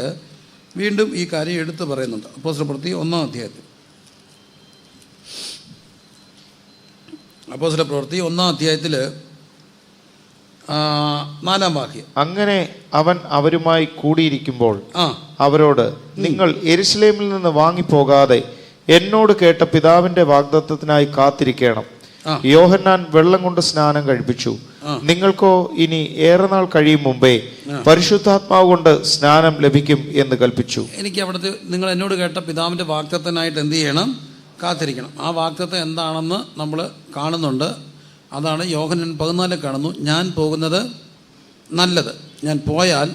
വീണ്ടും ഈ കാര്യം എടുത്തു പറയുന്നുണ്ട്. അപ്പോസ്തല പ്രവൃത്തി 1-ാം അധ്യായത്തിൽ, അപ്പോസ്തല പ്രവൃത്തി 1-ാം അധ്യായത്തിൽ 4-ാം വാക്യം. അങ്ങനെ അവൻ അവരുമായി കൂടിയിരിക്കുമ്പോൾ അവരോട്, നിങ്ങൾ യെരൂശലേമിൽ നിന്ന് വാങ്ങിപ്പോകാതെ എന്നോട് കേട്ട പിതാവിന്റെ വാഗ്ദത്തത്തിനായി കാത്തിരിക്കണം. യോഹന്നാൻ വെള്ളം കൊണ്ട് സ്നാനം കഴിപ്പിച്ചു, നിങ്ങൾക്കോ ഇനി ഏറെ നാൾ കഴിയും മുമ്പേ പരിശുദ്ധാത്മാവ് കൊണ്ട് സ്നാനം ലഭിക്കും എന്ന് കൽപ്പിച്ചു. എനിക്ക് അവിടുത്തെ നിങ്ങൾ എന്നോട് കേട്ട പിതാവിന്റെ വാഗ്ദത്തത്തിനായിട്ട് എന്ത് ചെയ്യണം? കാത്തിരിക്കണം. ആ വാഗ്ദത്തം എന്താണെന്ന് നമ്മൾ കാണുന്നുണ്ട്. അതാണ് യോഹന്നാൻ 14 കാണുന്നു. ഞാൻ പോകുന്നത് നല്ലത്, ഞാൻ പോയാൽ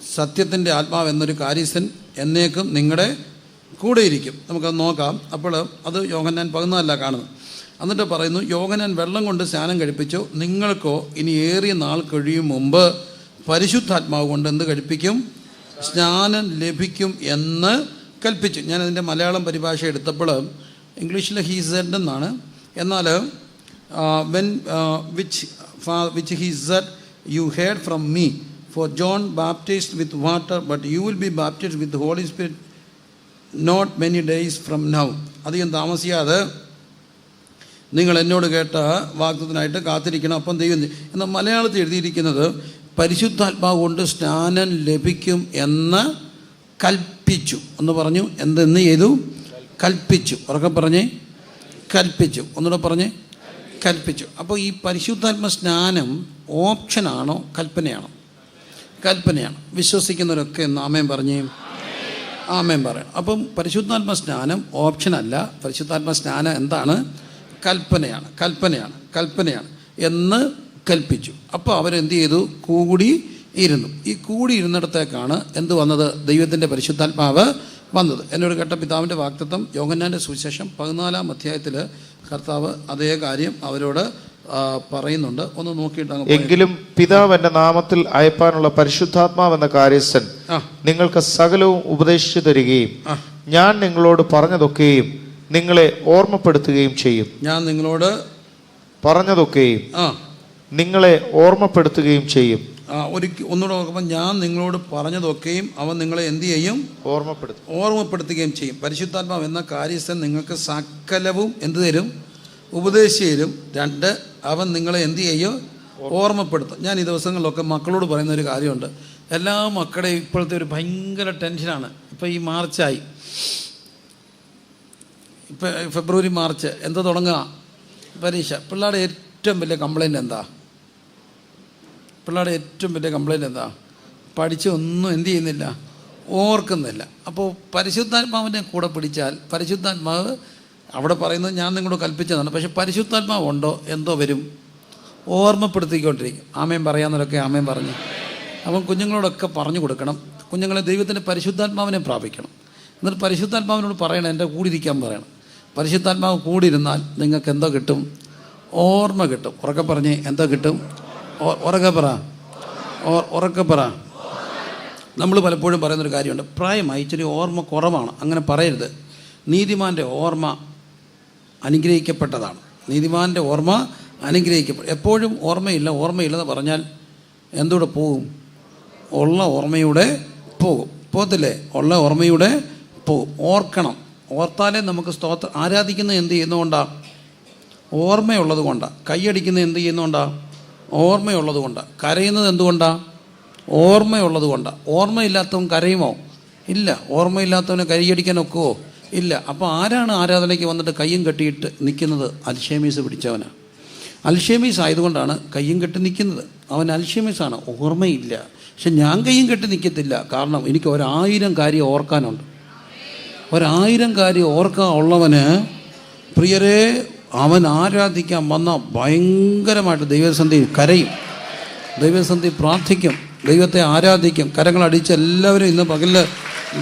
സത്യത്തിൻ്റെ ആത്മാവ് എന്നൊരു കാര്യസ്ഥൻ എന്നേക്കും നിങ്ങളുടെ കൂടെയിരിക്കും. നമുക്കത് നോക്കാം. അപ്പോൾ അത് യോഹന്നാൻ 14 കാണുന്നു. എന്നിട്ട് പറയുന്നു, യോഹന്നാൻ വെള്ളം കൊണ്ട് സ്നാനം കഴിപ്പിച്ചു, നിങ്ങൾക്കോ ഇനി ഏറിയ നാൾ കഴിയും മുമ്പ് പരിശുദ്ധാത്മാവ് കൊണ്ട് എന്ത് കഴിപ്പിക്കും? സ്നാനം ലഭിക്കും എന്ന് കൽപ്പിച്ചു. ഞാനതിൻ്റെ മലയാളം പരിഭാഷ എടുത്തപ്പോൾ ഇംഗ്ലീഷിൽ ഹീ സെഡ് എന്നാണ്. എന്നാൽ which he said, you heard from me, for John baptized with water, but you will be baptized with the Holy Spirit not many days from now. അധികം താമസിയാതെ നിങ്ങൾ എന്നോട് കേട്ട വാഗ്ദത്തത്തിനായിട്ട് കാത്തിരിക്കണം. അപ്പം ദൈവം. എന്നാൽ മലയാളത്തിൽ എഴുതിയിരിക്കുന്നത് പരിശുദ്ധാത്മാവ് കൊണ്ട് സ്നാനം ലഭിക്കും എന്ന് കൽപ്പിച്ചു എന്ന് പറഞ്ഞു. എന്തെന്ന് ചെയ്തു? കൽപ്പിച്ചു. ഉറക്കെ പറഞ്ഞേ, കൽപ്പിച്ചു. ഒന്നുകൂടെ പറഞ്ഞേ, കൽപ്പിച്ചു. അപ്പോൾ ഈ പരിശുദ്ധാത്മ സ്നാനം ഓപ്ഷനാണോ കൽപ്പനയാണോ? കൽപ്പനയാണ്. വിശ്വസിക്കുന്നവരൊക്കെ എന്ന് ആമേൻ പറഞ്ഞേ, ആമേൻ പറയണം. അപ്പം പരിശുദ്ധാത്മ സ്നാനം ഓപ്ഷനല്ല. പരിശുദ്ധാത്മ സ്നാനം എന്താണ്? കൽപ്പനയാണ് എന്ന് കൽപ്പിച്ചു. അപ്പോൾ അവരെന്ത് ചെയ്തു? കൂടിയിരുന്നു. ഈ കൂടിയിരുന്നിടത്തേക്കാണ് എന്ത് വന്നത്? ദൈവത്തിൻ്റെ പരിശുദ്ധാത്മാവ് വന്നത്. എന്നോട് കേട്ട പിതാവിൻ്റെ വാഗ്ദത്തം യോഹന്നാൻ്റെ സുവിശേഷം 14-ാം അധ്യായത്തിൽ കർത്താവ് അതേ കാര്യം അവരോട് പറയുന്നുണ്ട്. ഒന്ന് നോക്കിയിട്ട്, എങ്കിലും പിതാവ് എന്റെ നാമത്തിൽ അയപ്പാനുള്ള പരിശുദ്ധാത്മാവ് എന്ന കാര്യസ്ഥൻ നിങ്ങൾക്ക് സകലവും ഉപദേശിച്ചു തരികയും ഞാൻ നിങ്ങളോട് പറഞ്ഞതൊക്കെയും നിങ്ങളെ ഓർമ്മപ്പെടുത്തുകയും ചെയ്യും. ഞാൻ നിങ്ങളോട് പറഞ്ഞതൊക്കെയും നിങ്ങളെ ഓർമ്മപ്പെടുത്തുകയും ചെയ്യും. ഒന്നുകൂടെ നോക്കുമ്പോൾ, ഞാൻ നിങ്ങളോട് പറഞ്ഞതൊക്കെയും അവൻ നിങ്ങളെ എന്ത് ചെയ്യും? ഓർമ്മപ്പെടുത്തുകയും ചെയ്യും. പരിശുദ്ധാത്മാവ് എന്ന കാര്യസ്ഥൻ നിങ്ങൾക്ക് സകലവും എന്ത് തരും? ഉപദേശിച്ചു തരും. 2, അവൻ നിങ്ങളെ എന്ത് ചെയ്യും? ഓർമ്മപ്പെടുത്തും. ഞാൻ ഈ ദിവസങ്ങളിലൊക്കെ മക്കളോട് പറയുന്ന ഒരു കാര്യമുണ്ട്. എല്ലാ മക്കളുടെയും ഇപ്പോഴത്തെ ഒരു ഭയങ്കര ടെൻഷനാണ്. ഇപ്പോൾ ഈ മാർച്ചായി, ഇപ്പോൾ ഫെബ്രുവരി മാർച്ച് എന്താ തുടങ്ങുക? പരീക്ഷ. പിള്ളേരുടെ ഏറ്റവും വലിയ കംപ്ലൈൻറ്റ് എന്താ? പഠിച്ച് ഒന്നും എന്ത് ചെയ്യുന്നില്ല, ഓർക്കുന്നില്ല. അപ്പോൾ പരിശുദ്ധാത്മാവിനെ കൂടെ പിടിച്ചാൽ, പരിശുദ്ധാത്മാവ് അവിടെ പറയുന്നത് ഞാൻ നിങ്ങളോട് കൽപ്പിച്ചതാണ്. പക്ഷെ പരിശുദ്ധാത്മാവ് ഉണ്ടോ എന്തോ വരും, ഓർമ്മപ്പെടുത്തിക്കൊണ്ടിരിക്കും. ആമേൻ പറയാന്നവരൊക്കെ ആമേൻ പറഞ്ഞു. അപ്പം കുഞ്ഞുങ്ങളോടൊക്കെ പറഞ്ഞു കൊടുക്കണം. കുഞ്ഞുങ്ങളെ ദൈവത്തിൻ്റെ പരിശുദ്ധാത്മാവിനെ പ്രാപിക്കണം. എന്നിട്ട് പരിശുദ്ധാത്മാവിനോട് പറയണം, എൻ്റെ കൂടിയിരിക്കാൻ പറയണം. പരിശുദ്ധാത്മാവ് കൂടിയിരുന്നാൽ നിങ്ങൾക്ക് എന്തോ കിട്ടും? ഓർമ്മ കിട്ടും. ഉറക്കെ പറഞ്ഞേ, എന്തോ കിട്ടും? ഉറക്കെ പറ. നമ്മൾ പലപ്പോഴും പറയുന്നൊരു കാര്യമുണ്ട്, പ്രായമായി ഇച്ചിരി ഓർമ്മ കുറവാണ്. അങ്ങനെ പറയരുത്. നീതിമാൻ്റെ ഓർമ്മ അനുഗ്രഹിക്കപ്പെട്ടതാണ്. നീതിമാൻ്റെ ഓർമ്മ എപ്പോഴും ഓർമ്മയില്ലെന്ന് പറഞ്ഞാൽ എന്തൂടെ പോകും? ഉള്ള ഓർമ്മയുടെ പോകും. പോകത്തില്ലേ? ഉള്ള ഓർമ്മയുടെ പോകും. ഓർത്താലേ നമുക്ക് സ്തോത്രം. ആരാധിക്കുന്നത് എന്ത് ചെയ്യുന്നതുകൊണ്ടാണ്? ഓർമ്മയുള്ളത് കൊണ്ടാണ്. കൈയടിക്കുന്നത് എന്ത് ചെയ്യുന്നതുകൊണ്ടാണ്? ഓർമ്മയുള്ളത് കൊണ്ടാണ്. കരയുന്നത് എന്തുകൊണ്ടാണ്? ഓർമ്മയുള്ളത് കൊണ്ടാണ്. ഓർമ്മയില്ലാത്തവൻ കരയുമോ? ഇല്ല. ഓർമ്മയില്ലാത്തവനെ കൈയടിക്കാൻ ഒക്കുമോ? ഇല്ല. അപ്പോൾ ആരാണ് ആരാധനയ്ക്ക് വന്നിട്ട് കയ്യും കെട്ടിയിട്ട് നിൽക്കുന്നത്? അൽഷേമീസ് പിടിച്ചവനാണ്. അൽഷേമീസ് ആയതുകൊണ്ടാണ് കയ്യും കെട്ടി നിൽക്കുന്നത്. അവൻ അൽഷേമീസാണ്, ഓർമ്മയില്ല. പക്ഷെ ഞാൻ കയ്യും കെട്ടി നിൽക്കത്തില്ല. കാരണം എനിക്ക് 1000 കാര്യം ഓർക്കാനുണ്ട്. 1000 കാര്യം ഓർക്കാനുള്ളവന് പ്രിയരെ, അവൻ ആരാധിക്കാൻ വന്ന ഭയങ്കരമായിട്ട് ദൈവസന്ധി കരയും, ദൈവസന്ധി പ്രാർത്ഥിക്കും, ദൈവത്തെ ആരാധിക്കും. കരങ്ങളടിച്ച് എല്ലാവരും ഇന്ന് പകല്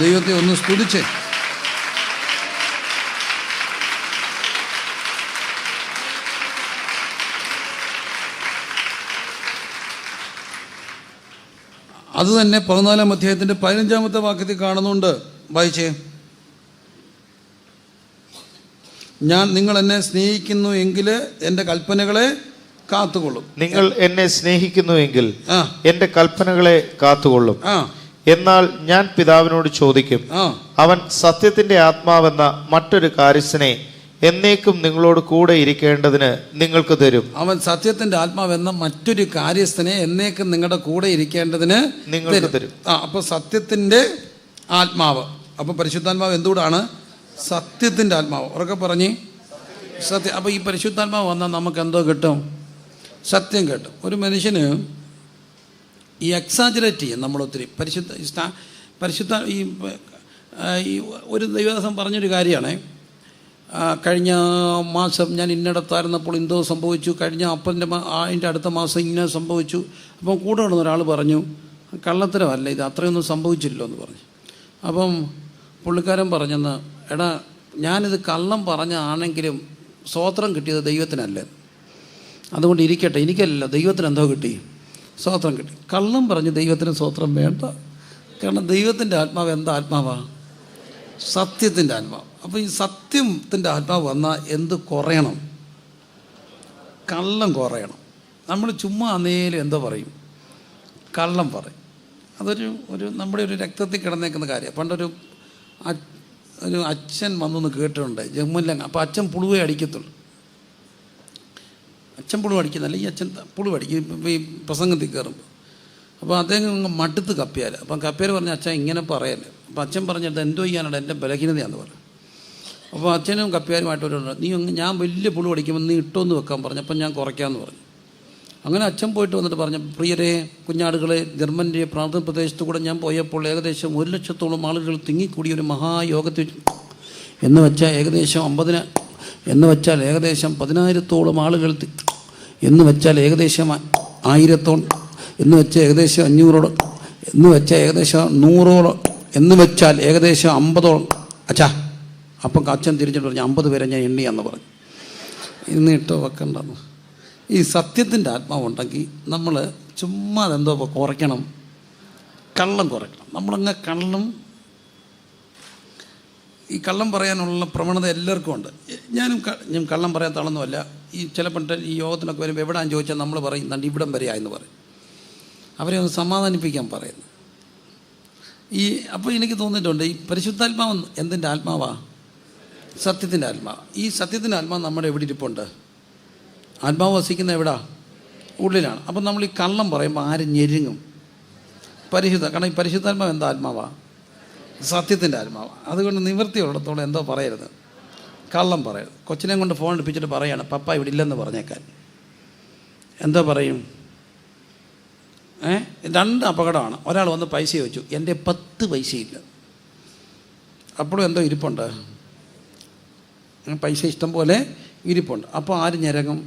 ദൈവത്തെ ഒന്ന് സ്തുതിച്ച്. അത് തന്നെ 14-ാം അധ്യായത്തിൻ്റെ 15-ാമത്തെ വാക്യത്തിൽ കാണുന്നുണ്ട്. വായിച്ചേ. ഞാൻ നിങ്ങൾ എന്നെ സ്നേഹിക്കുന്നു എങ്കിൽ എൻ്റെ കൽപ്പനകളെ കാത്തുകൊള്ളും. നിങ്ങൾ എന്നെ സ്നേഹിക്കുന്നുവെങ്കിൽ എൻ്റെ കൽപ്പനകളെ കാത്തുകൊള്ളും. എന്നാൽ ഞാൻ പിതാവിനോട് ചോദിക്കും, അവൻ സത്യത്തിന്റെ ആത്മാവെന്ന മറ്റൊരു കാര്യസ്ഥനെ എന്നേക്കും നിങ്ങളോട് കൂടെ ഇരിക്കേണ്ടതിന് നിങ്ങൾക്ക് തരും. അവൻ സത്യത്തിന്റെ ആത്മാവെന്ന മറ്റൊരു കാര്യസ്ഥനെ എന്നേക്കും നിങ്ങളുടെ കൂടെ ഇരിക്കേണ്ടതിന് നിങ്ങൾക്ക് തരും. അപ്പൊ സത്യത്തിന്റെ ആത്മാവ്. അപ്പൊ പരിശുദ്ധാത്മാവ് എന്തുകൂടാണ്? സത്യത്തിന്റെ ആത്മാവ്. ഉറക്കെ പറഞ്ഞ് സത്യം. അപ്പൊ ഈ പരിശുദ്ധാത്മാവ് വന്നാൽ നമുക്ക് എന്തോ കിട്ടും? സത്യം കിട്ടും. ഒരു മനുഷ്യന് ഈ എക്സാജറേറ്റ് ചെയ്യും നമ്മളൊത്തിരി. പരിശുദ്ധ ഈ ഒരു ദൈവദാസൻ പറഞ്ഞൊരു കാര്യമാണ്. കഴിഞ്ഞ മാസം ഞാൻ ഇന്നിടത്തായിരുന്നപ്പോൾ എന്തോ സംഭവിച്ചു, കഴിഞ്ഞ അതിൻ്റെ അടുത്ത മാസം ഇങ്ങനെ സംഭവിച്ചു. അപ്പം കൂടെ കിടന്ന ഒരാൾ പറഞ്ഞു, കള്ളത്തരമല്ല ഇത്, അത്രയൊന്നും സംഭവിച്ചില്ലോ എന്ന് പറഞ്ഞു. അപ്പം പുള്ളിക്കാരൻ പറഞ്ഞെന്ന്, എടാ ഞാനിത് കള്ളം പറഞ്ഞാണെങ്കിലും സ്തോത്രം കിട്ടിയത് ദൈവത്തിനല്ലേ, അതുകൊണ്ട് ഇരിക്കട്ടെ, എനിക്കല്ല, ദൈവത്തിന് എന്തോ കിട്ടി? സ്തോത്രം കിട്ടി. കള്ളം പറഞ്ഞ് ദൈവത്തിന് സ്തോത്രം വേണ്ട. കാരണം ദൈവത്തിൻ്റെ ആത്മാവ് എന്താ ആത്മാവാണ്? സത്യത്തിൻ്റെ ആത്മാവ്. അപ്പോൾ ഈ സത്യത്തിൻ്റെ ആത്മാവ് വന്നാൽ എന്ത് കുറയണം? കള്ളം കുറയണം. നമ്മൾ ചുമ്മാ അന്നേലും എന്തോ പറയും? കള്ളം പറയും. അതൊരു നമ്മുടെ ഒരു രക്തത്തിൽ കിടന്നേക്കുന്ന കാര്യമാണ്. പണ്ടൊരു അച്ഛൻ വന്നൊന്ന് കേട്ടിട്ടുണ്ട്, ജമ്മുല്ലങ്ങ. അപ്പോൾ അച്ഛൻ പുളുവേ അടിക്കത്തുള്ളൂ. അച്ഛൻ പുളു അടിക്കുന്നല്ല, ഈ അച്ഛൻ പുളു അടിക്കും ഈ പ്രസംഗത്തിൽ കയറുമ്പോൾ. അപ്പോൾ അദ്ദേഹം മടുത്ത് കപ്പിയാൽ. അപ്പം കപ്പിയാൽ പറഞ്ഞ അച്ഛൻ ഇങ്ങനെ പറയല്ലേ. അപ്പോൾ അച്ഛൻ പറഞ്ഞിട്ട് എന്തോ ചെയ്യാനാണ്, എൻ്റെ ബലഹീനതയാണെന്ന് പറഞ്ഞു. അപ്പോൾ അച്ഛനും കപ്പിയാരുമായിട്ടൊരു, ഞാൻ വലിയ പുളു അടിക്കുമ്പോൾ നീ ഇട്ടോന്ന് വെക്കാൻ പറഞ്ഞു. അപ്പം ഞാൻ കുറയ്ക്കാമെന്ന് പറഞ്ഞു. അങ്ങനെ അച്ഛൻ പോയിട്ട് വന്നിട്ട് പറഞ്ഞു, പ്രിയരെ കുഞ്ഞാടുകളെ, ജർമ്മൻ്റെ പ്രാന്തൻ പ്രദേശത്തു കൂടെ ഞാൻ പോയപ്പോൾ ഏകദേശം 100,000-ഓളം ആളുകൾ തിങ്ങിക്കൂടിയ ഒരു മഹായോഗത്തിൽ എന്ന് വെച്ചാൽ ഏകദേശം 10,000-ഓളം ആളുകൾ എന്ന് വെച്ചാൽ ഏകദേശം 1000-ഓളം എന്ന് വെച്ചാൽ ഏകദേശം 500-ഓളം എന്ന് വെച്ചാൽ ഏകദേശം 100-ഓളം എന്ന് വെച്ചാൽ ഏകദേശം 50-ഓളം. അച്ഛാ, അപ്പം അച്ഛൻ തിരിച്ചിട്ട് പറഞ്ഞു, 50 പേരെ ഞാൻ എണ്ണിയാന്ന് പറഞ്ഞു. ഇന്ന് ഇട്ടോ വെക്കണ്ടെന്ന്. ഈ സത്യത്തിൻ്റെ ആത്മാവുണ്ടെങ്കിൽ നമ്മൾ ചുമ്മാ എന്തോ കുറയ്ക്കണം, കള്ളം കുറയ്ക്കണം. നമ്മളങ്ങ് ഈ കള്ളം പറയാനുള്ള പ്രവണത എല്ലാവർക്കും ഉണ്ട്. ഞാൻ കള്ളം പറയാത്ത ആളൊന്നുമല്ല. ഈ ചിലപ്പോൾ ഈ യോഗത്തിനൊക്കെ വരുമ്പോൾ എവിടെയാണെന്ന് ചോദിച്ചാൽ നമ്മൾ പറയും, നണ്ട് ഇവിടം വരെയായെന്ന് പറയും. അവരെ ഒന്ന് സമാധാനിപ്പിക്കാൻ പറയുന്നു. അപ്പോൾ എനിക്ക് തോന്നിയിട്ടുണ്ട്, ഈ പരിശുദ്ധാത്മാവ് എന്തിൻ്റെ ആത്മാവാ? സത്യത്തിൻ്റെ ആത്മാവ്. ഈ സത്യത്തിൻ്റെ ആത്മാവ് നമ്മുടെ എവിടെ ഇരിപ്പുണ്ട്? ആത്മാവ് വസിക്കുന്ന എവിടാ? ഉള്ളിലാണ്. അപ്പം നമ്മൾ ഈ കള്ളം പറയുമ്പോൾ ആര് ഞെരുങ്ങും? കാരണം ഈ പരിശുദ്ധാത്മാവ് എന്താ ആത്മാവാ? സത്യത്തിൻ്റെ ആത്മാവ്. അതുകൊണ്ട് നിവൃത്തിയുള്ളിടത്തോളം എന്തോ പറയരുത്, കള്ളം പറയരുത്. കൊച്ചിനെ കൊണ്ട് ഫോൺ എടുപ്പിച്ചിട്ട് പറയാണ്, പപ്പ ഇവിടെ ഇല്ലെന്ന് പറഞ്ഞേക്കാൻ. എന്തോ പറയും? 2 അപകടമാണ്. ഒരാൾ വന്ന് പൈസ ചോദിച്ചു, എൻ്റെ 10 പൈസയില്ല. അപ്പോഴും എന്തോ ഇരിപ്പുണ്ട്, പൈസ ഇഷ്ടം പോലെ ഇരിപ്പുണ്ട്. അപ്പോൾ ആര് ഞരങ്ങും?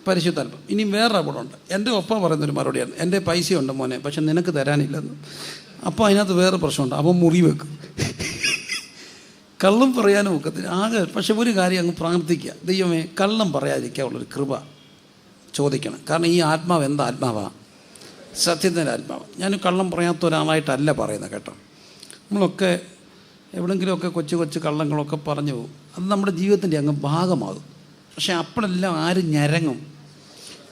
പരിശുദ്ധാത്മാവ്. ഇനി വേറെ അപകടമുണ്ട്. എൻ്റെ ഒപ്പ പറയുന്നൊരു മറുപടിയാണ്, എൻ്റെ പൈസയുണ്ട് മോനെ, പക്ഷെ നിനക്ക് തരാനില്ലെന്ന്. അപ്പോൾ അതിനകത്ത് വേറെ പ്രശ്നമുണ്ട്. അപ്പം മുറി വെക്കും. കള്ളം പറയാനും ഒക്കത്തില്ല ആകെ. പക്ഷെ ഒരു കാര്യം അങ്ങ് പ്രാർത്ഥിക്കുക, ദൈവമേ കള്ളം പറയാതിരിക്കാനുള്ളൊരു കൃപ ചോദിക്കണം. കാരണം ഈ ആത്മാവ് എന്താ ആത്മാവാണ്? സത്യത്തിൻ്റെ ആത്മാവ്. ഞാൻ കള്ളം പറയാത്ത ഒരാളായിട്ടല്ല പറയുന്നത് കേട്ടോ. നമ്മളൊക്കെ എവിടെയെങ്കിലുമൊക്കെ കൊച്ചു കള്ളങ്ങളൊക്കെ പറഞ്ഞു പോകും. അത് നമ്മുടെ ജീവിതത്തിൻ്റെ അങ്ങ് ഭാഗമാകും. പക്ഷെ അപ്പോഴെല്ലാം ആര് ഞരങ്ങും?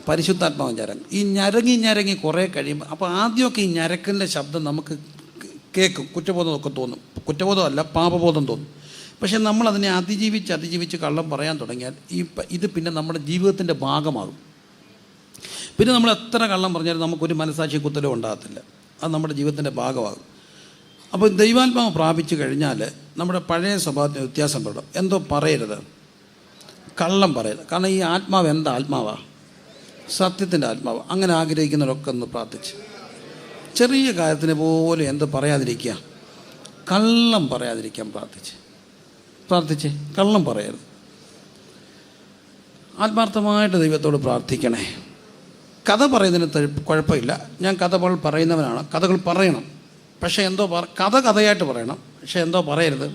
പരിശുദ്ധാത്മാവ് ഞരങ്ങും. ഈ ഞരങ്ങി കുറേ കഴിയുമ്പോൾ, അപ്പോൾ ആദ്യമൊക്കെ ഈ ഞരക്കിൻ്റെ ശബ്ദം നമുക്ക് കേൾക്കും, കുറ്റബോധമൊക്കെ തോന്നും. കുറ്റബോധമല്ല, പാപബോധം തോന്നും. പക്ഷേ നമ്മളതിനെ അതിജീവിച്ച് കള്ളം പറയാൻ തുടങ്ങിയാൽ ഇത് പിന്നെ നമ്മുടെ ജീവിതത്തിൻ്റെ ഭാഗമാകും. പിന്നെ നമ്മൾ എത്ര കള്ളം പറഞ്ഞാലും നമുക്കൊരു മനസാക്ഷി കുത്തലും ഉണ്ടാകത്തില്ല. അത് നമ്മുടെ ജീവിതത്തിൻ്റെ ഭാഗമാകും. അപ്പോൾ ദൈവാത്മാവ് പ്രാപിച്ചു കഴിഞ്ഞാൽ നമ്മുടെ പഴയ സ്വഭാവത്തിന് വ്യത്യാസം പെടും. എന്തോ പറയരുത്, കള്ളം പറയരുത്. കാരണം ഈ ആത്മാവ് എന്താ ആത്മാവാണ്? സത്യത്തിൻ്റെ ആത്മാവ്. അങ്ങനെ ആഗ്രഹിക്കുന്നവരൊക്കെ ഒന്ന് പ്രാർത്ഥിച്ച് ചെറിയ കാര്യത്തിന് പോലും എന്ത് പറയാതിരിക്കുക, കള്ളം പറയാതിരിക്കാൻ പ്രാർത്ഥിച്ച് കള്ളം പറയരുത്. ആത്മാർത്ഥമായിട്ട് ദൈവത്തോട് പ്രാർത്ഥിക്കണേ. കഥ പറയുന്നതിന് കുഴപ്പമില്ല. ഞാൻ കഥകൾ പറയുന്നവനാണ്. കഥകൾ പറയണം, പക്ഷേ എന്തോ കഥയായിട്ട് പറയണം. പക്ഷേ എന്തോ പറയരുത്,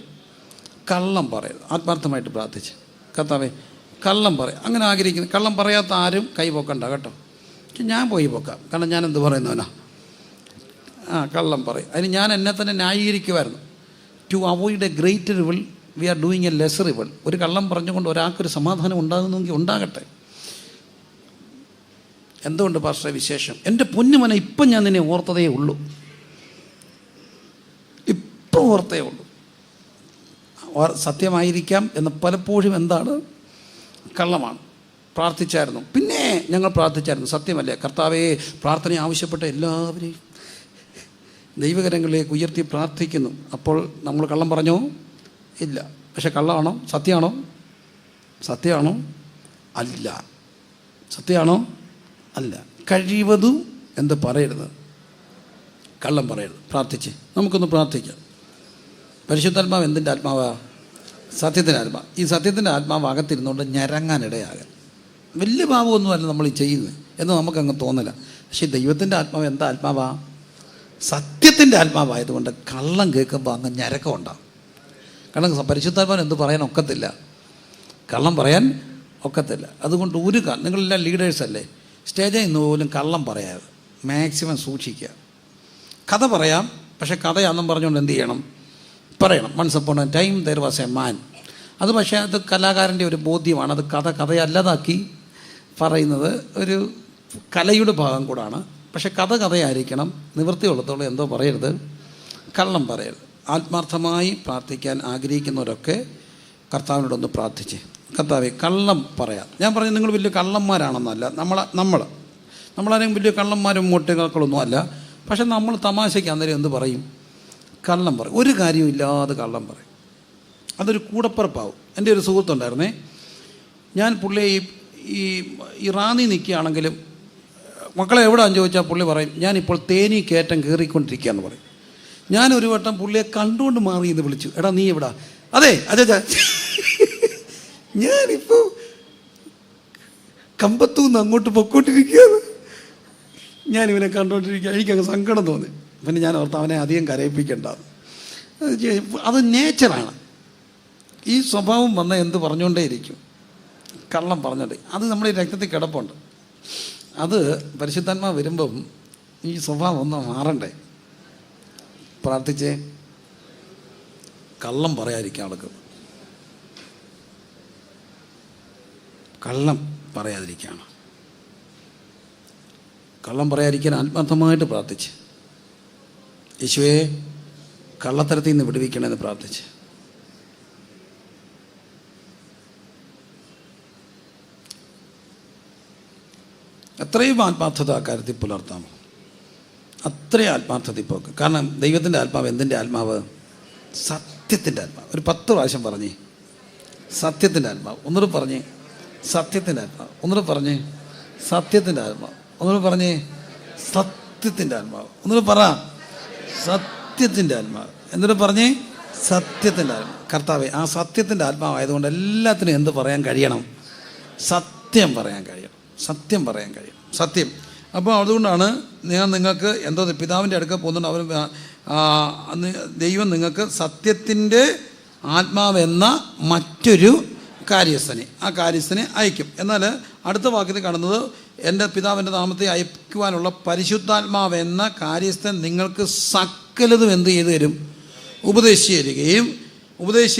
കള്ളം പറയരുത്. ആത്മാർത്ഥമായിട്ട് പ്രാർത്ഥിച്ച് കർത്താവേ കള്ളം അങ്ങനെ ആഗ്രഹിക്കുന്നു. കള്ളം പറയാത്ത ആരും കൈ പൊക്കണ്ട കേട്ടോ. പക്ഷെ ഞാൻ പോയി പൊക്കാം, കാരണം ഞാൻ എന്ത് പറയുന്നവനാ? കള്ളം പറയും. അതിന് ഞാൻ എന്നെ തന്നെ ന്യായീകരിക്കുമായിരുന്നു. To avoid a greater evil we are doing a lesser evil. ഒരു കള്ളം പറഞ്ഞുകൊണ്ട് ഒരാൾക്കൊരു സമാധാനം ഉണ്ടാകുന്നെങ്കിൽ ഉണ്ടാകട്ടെ. എന്തുകൊണ്ട് പാസ്റ്ററെ വിശേഷം? എൻ്റെ പൊന്നുമനെ, ഇപ്പം ഞാൻ നിന്നെ ഓർത്തതേ ഉള്ളൂ. ഇപ്പം ഓർത്തേ ഉള്ളൂ. സത്യമായിരിക്കാം എന്ന് പലപ്പോഴും എന്താണ്? കള്ളമാണ്. പ്രാർത്ഥിച്ചായിരുന്നു, പിന്നെ ഞങ്ങൾ പ്രാർത്ഥിച്ചായിരുന്നു. സത്യമല്ലേ കർത്താവേ? പ്രാർത്ഥന ആവശ്യപ്പെട്ട എല്ലാവരെയും ദൈവകരങ്ങളിലേക്ക് ഉയർത്തി പ്രാർത്ഥിക്കുന്നു. അപ്പോൾ നമ്മൾ കള്ളം പറഞ്ഞോ? ഇല്ല. പക്ഷെ കള്ളമാണോ? സത്യമാണോ? അല്ല. സത്യമാണോ? അല്ല. കഴിവതും എന്ത് പറയരുത്, കള്ളം പറയരുത്. പ്രാർത്ഥിച്ച് നമുക്കൊന്ന് പ്രാർത്ഥിക്കാം. പരിശുദ്ധാത്മാവ് എന്തിൻ്റെ ആത്മാവാ? സത്യത്തിൻ്റെ ആത്മാവ്. ഈ സത്യത്തിൻ്റെ ആത്മാവ് അകത്തിരുന്നുകൊണ്ട് ഞരങ്ങാനിടയാകാൻ. വലിയ പാപമൊന്നുമല്ല നമ്മൾ ഈ ചെയ്യുന്നത് എന്ന് നമുക്കങ്ങ് തോന്നില്ല. പക്ഷേ ദൈവത്തിൻ്റെ ആത്മാവ് എന്താ ആത്മാവാ? സത്യത്തിൻ്റെ ആത്മാവായതുകൊണ്ട് കള്ളം കേൾക്കുമ്പോൾ അങ്ങ് ഞരക്കം ഉണ്ടാകും. കാരണം പരിശുദ്ധാത്മാവിന് എന്ത് പറയാൻ ഒക്കത്തില്ല, കള്ളം പറയാൻ ഒക്കത്തില്ല. അതുകൊണ്ട് നിങ്ങളെല്ലാം ലീഡേഴ്സല്ലേ, സ്റ്റേജിൽ നിന്ന് പോലും കള്ളം പറയാതെ മാക്സിമം സൂക്ഷിക്കുക. കഥ പറയാം, പക്ഷേ കഥയാണെന്നും പറഞ്ഞുകൊണ്ട് എന്ത് ചെയ്യണം? പറയണം. Once upon a time there was a man. അത് പക്ഷേ അത് കലാകാരൻ്റെ ഒരു ബോധ്യമാണ്. അത് കഥയല്ലാതാക്കി പറയുന്നത് ഒരു കലയുടെ ഭാഗം കൂടാണ്. പക്ഷെ കഥയായിരിക്കണം. നിവൃത്തിയുള്ളത്തോളം എന്തോ പറയരുത്, കള്ളം പറയരുത്. ആത്മാർത്ഥമായി പ്രാർത്ഥിക്കാൻ ആഗ്രഹിക്കുന്നവരൊക്കെ കർത്താവിനോടൊന്ന് പ്രാർത്ഥിച്ച്, കർത്താവേ കള്ളം പറയാം. ഞാൻ പറഞ്ഞു നിങ്ങൾ വലിയ കള്ളന്മാരാണെന്നല്ല, നമ്മളാരെയും വലിയ കള്ളന്മാരും മോട്ടുകളൊന്നും അല്ല. പക്ഷെ നമ്മൾ തമാശയ്ക്ക് അന്നേരം എന്ത് പറയും? കള്ളം പറയും. ഒരു കാര്യമില്ലാതെ കള്ളം പറയും. അതൊരു കൂടപ്പുറപ്പാവും. എൻ്റെ ഒരു സുഹൃത്തുണ്ടായിരുന്നേ, ഞാൻ പുള്ളിയെ ഈ റാന്നി നിൽക്കുകയാണെങ്കിലും മക്കളെ എവിടെയാണെന്ന് ചോദിച്ചാൽ പുള്ളി പറയും ഞാനിപ്പോൾ തേനി കയറ്റം കയറിക്കൊണ്ടിരിക്കുകയെന്ന് പറയും. ഞാനൊരു വട്ടം പുള്ളിയെ കണ്ടുകൊണ്ട് മാറി എന്ന് വിളിച്ചു, എടാ നീ എവിടാ? അതെ ഞാനിപ്പോൾ കമ്പത്തൂന്ന് അങ്ങോട്ട് പൊക്കോണ്ടിരിക്കുകയാണ്. ഞാനിവനെ കണ്ടുകൊണ്ടിരിക്കുക. എനിക്കങ്ങ് സങ്കടം തോന്നി. പിന്നെ ഞാൻ ഓർത്ത് അവനെ അധികം കരയിപ്പിക്കേണ്ട, അത് നേച്ചറാണ്. ഈ സ്വഭാവം വന്നാൽ എന്ത് പറഞ്ഞുകൊണ്ടേയിരിക്കും, കള്ളം പറഞ്ഞോണ്ടേ. അത് നമ്മുടെ രക്തത്തിൽ കിടപ്പുണ്ട്. അത് പരിശുദ്ധാത്മാവ് വരുമ്പം ഈ സ്വഭാവം ഒന്ന് മാറണ്ടേ. പ്രാർത്ഥിച്ചേ കള്ളം പറയാതിരിക്കാൻ ആൾക്ക്, കള്ളം പറയാതിരിക്കുകയാണ്. കള്ളം പറയാതിരിക്കാൻ ആത്മാർത്ഥമായിട്ട് പ്രാർത്ഥിച്ച്, യേശുവേ കള്ളത്തരത്തിൽ നിന്ന് വിടുവിക്കണമെന്ന് പ്രാർത്ഥിച്ച്. എത്രയും ആത്മാർത്ഥത ആ കാര്യത്തിൽ പുലർത്താമോ അത്രയും ആത്മാർത്ഥത ഇപ്പോൾ. കാരണം ദൈവത്തിൻ്റെ ആത്മാവ് എന്തിൻ്റെ ആത്മാവ്? സത്യത്തിൻ്റെ ആത്മാവ്. ഒരു 10 പ്രാവശ്യം പറഞ്ഞേ സത്യത്തിൻ്റെ ആത്മാവ്. ഒന്നുകൂടെ പറഞ്ഞേ സത്യത്തിൻ്റെ ആത്മാവ്. ഒന്നുകൂടെ പറഞ്ഞേ സത്യത്തിൻ്റെ ആത്മാവ്. ഒന്നുകൂടെ പറഞ്ഞേ സത്യത്തിൻ്റെ ആത്മാവ്. ഒന്നുകൂടെ പറ സത്യത്തിൻ്റെ ആത്മാവ്. എന്നിട്ട് പറഞ്ഞേ സത്യത്തിൻ്റെ ആത്മാവ്. കർത്താവേ ആ സത്യത്തിൻ്റെ ആത്മാവായതുകൊണ്ട് എല്ലാത്തിനും എന്ത് പറയാൻ കഴിയണം? സത്യം പറയാൻ കഴിയണം. സത്യം പറയാൻ കഴിയും. സത്യം. അപ്പോൾ അതുകൊണ്ടാണ് ഞാൻ നിങ്ങൾക്ക് എന്തോ പിതാവിൻ്റെ അടുക്ക പോകുന്നുണ്ട്. ദൈവം നിങ്ങൾക്ക് സത്യത്തിൻ്റെ ആത്മാവെന്ന മറ്റൊരു കാര്യസ്ഥനെ അയക്കും. എന്നാൽ അടുത്ത വാക്യത്തിൽ കാണുന്നത് എൻ്റെ പിതാവിൻ്റെ നാമത്തെ അയക്കുവാനുള്ള പരിശുദ്ധാത്മാവെന്ന കാര്യസ്ഥൻ നിങ്ങൾക്ക് സകലതും എന്ത് ചെയ്തു തരും? ഉപദേശിച്ചു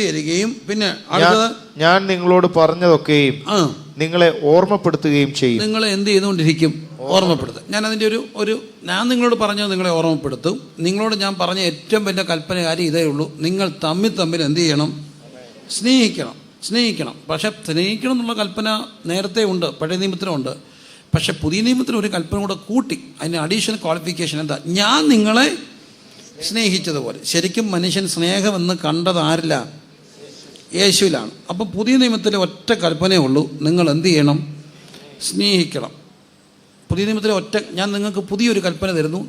തരികയും പിന്നെ അടുത്തത് ഞാൻ നിങ്ങളോട് പറഞ്ഞതൊക്കെയും നിങ്ങളെ ഓർമ്മപ്പെടുത്തുകയും ചെയ്യും. നിങ്ങളെ എന്ത് ചെയ്തുകൊണ്ടിരിക്കും? ഓർമ്മപ്പെടുത്തും. ഞാൻ അതിൻ്റെ ഞാൻ നിങ്ങളോട് പറഞ്ഞത് നിങ്ങളെ ഓർമ്മപ്പെടുത്തും. നിങ്ങളോട് ഞാൻ പറഞ്ഞ ഏറ്റവും വലിയ കൽപ്പന കാര്യം ഇതേ ഉള്ളൂ, നിങ്ങൾ തമ്മിൽ എന്ത് ചെയ്യണം? സ്നേഹിക്കണം. പക്ഷെ സ്നേഹിക്കണം എന്നുള്ള കൽപ്പന നേരത്തെ ഉണ്ട്, പഴയ നിയമത്തിനുണ്ട്. പക്ഷെ പുതിയ നിയമത്തിന് ഒരു കൽപ്പന കൂടെ കൂട്ടി. അതിന് അഡീഷണൽ ക്വാളിഫിക്കേഷൻ എന്താ? ഞാൻ നിങ്ങളെ സ്നേഹിച്ചതുപോലെ. ശരിക്കും മനുഷ്യൻ സ്നേഹമെന്ന് കണ്ടത് ആരില്ല? യേശുവിലാണ്. അപ്പം പുതിയ നിയമത്തിലെ ഒറ്റ കൽപ്പനയേ ഉള്ളൂ, നിങ്ങൾ എന്ത് ചെയ്യണം? സ്നേഹിക്കണം. പുതിയ നിയമത്തിലെ ഞാൻ നിങ്ങൾക്ക് പുതിയൊരു കൽപ്പന തരുന്നു,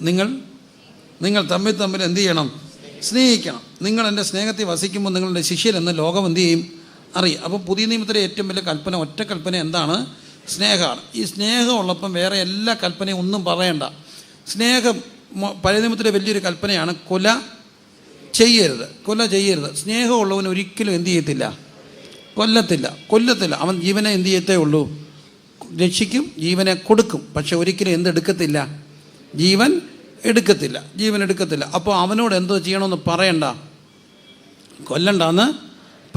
നിങ്ങൾ തമ്മിൽ എന്ത് ചെയ്യണം? സ്നേഹിക്കണം. നിങ്ങൾ എൻ്റെ സ്നേഹത്തിൽ വസിക്കുമ്പോൾ നിങ്ങളുടെ ശിഷ്യരെന്ന് ലോകം എന്ത് ചെയ്യും? അറിയും. അപ്പോൾ പുതിയ നിയമത്തിലെ ഏറ്റവും വലിയ കൽപ്പന, ഒറ്റ കൽപ്പന എന്താണ്? സ്നേഹമാണ്. ഈ സ്നേഹം ഉള്ളപ്പം വേറെ എല്ലാ കൽപ്പനയും ഒന്നും പറയണ്ട. സ്നേഹം പഴയ നിയമത്തിലെ വലിയൊരു കൽപ്പനയാണ്, കൊല ചെയ്യരുത്. സ്നേഹമുള്ളവൻ ഒരിക്കലും എന്ത് ചെയ്യത്തില്ല? കൊല്ലത്തില്ല. അവൻ ജീവനെ എന്ത് ചെയ്യത്തേ ഉള്ളൂ? രക്ഷിക്കും, ജീവനെ കൊടുക്കും. പക്ഷെ ഒരിക്കലും എന്തെടുക്കത്തില്ല? ജീവൻ എടുക്കത്തില്ല. അപ്പോൾ അവനോട് എന്തോ ചെയ്യണമെന്ന് പറയണ്ട, കൊല്ലണ്ടെന്ന്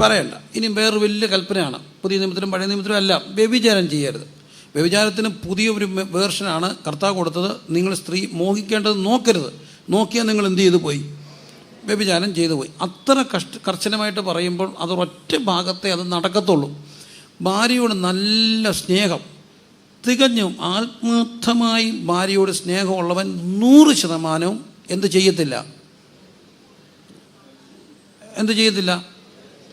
പറയണ്ട. ഇനി വേറൊരു വലിയ കൽപ്പനയാണ്, പുതിയ നിയമത്തിലും പഴയ നിയമത്തിലും എല്ലാം, വ്യഭിചാരം ചെയ്യരുത്. വ്യഭിചാരത്തിന് പുതിയൊരു വേർഷനാണ് കർത്താവ് കൊടുത്തത്. നിങ്ങൾ സ്ത്രീ മോഹിക്കേണ്ടത് നോക്കരുത്. നോക്കിയാൽ നിങ്ങൾ എന്ത് ചെയ്തു പോയി? വ്യഭിചാരം ചെയ്തു പോയി. അത്ര കർശനമായിട്ട് പറയുമ്പോൾ അതൊരൊറ്റ ഭാഗത്തെ അത് നടക്കത്തുള്ളൂ. ഭാര്യയോട് നല്ല സ്നേഹം, തികഞ്ഞും ആത്മാർത്ഥമായി ഭാര്യയോട് സ്നേഹമുള്ളവൻ 100% എന്ത് ചെയ്യത്തില്ല?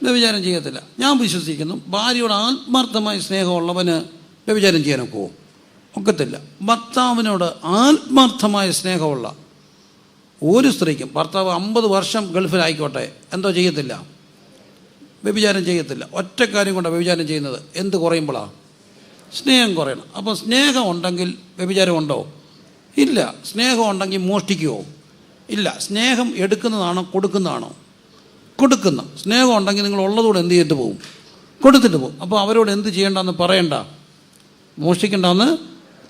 വ്യഭിചാരം ചെയ്യത്തില്ല. ഞാൻ വിശ്വസിക്കുന്നു, ഭാര്യയോട് ആത്മാർത്ഥമായി സ്നേഹമുള്ളവന് വ്യഭിചാരം ചെയ്യാനൊക്കെ ഒക്കത്തില്ല. ഭർത്താവിനോട് ആത്മാർത്ഥമായ സ്നേഹമുള്ള ഒരു സ്ത്രീക്കും, ഭർത്താവ് 50 വർഷം ഗൾഫിലായിക്കോട്ടെ, എന്തോ ചെയ്യത്തില്ല? വ്യഭിചാരം ചെയ്യത്തില്ല. ഒറ്റ കാര്യം കൊണ്ടാണ് വ്യഭിചാരം ചെയ്യുന്നത്. എന്ത് കുറയുമ്പോഴാണ്? സ്നേഹം കുറയണം. അപ്പോൾ സ്നേഹം ഉണ്ടെങ്കിൽ വ്യഭിചാരം ഉണ്ടോ? ഇല്ല. സ്നേഹം ഉണ്ടെങ്കിൽ മോഷ്ടിക്കുമോ? ഇല്ല. സ്നേഹം എടുക്കുന്നതാണോ കൊടുക്കുന്നതാണോ? കൊടുക്കുന്ന. സ്നേഹം ഉണ്ടെങ്കിൽ നിങ്ങൾ ഉള്ളതുകൂടെ എന്ത് ചെയ്തിട്ട് പോകും? കൊടുത്തിട്ട് പോകും. അപ്പോൾ അവരോട് എന്ത് ചെയ്യേണ്ടെന്ന് പറയണ്ട, മോഷ്ടിക്കേണ്ടെന്ന്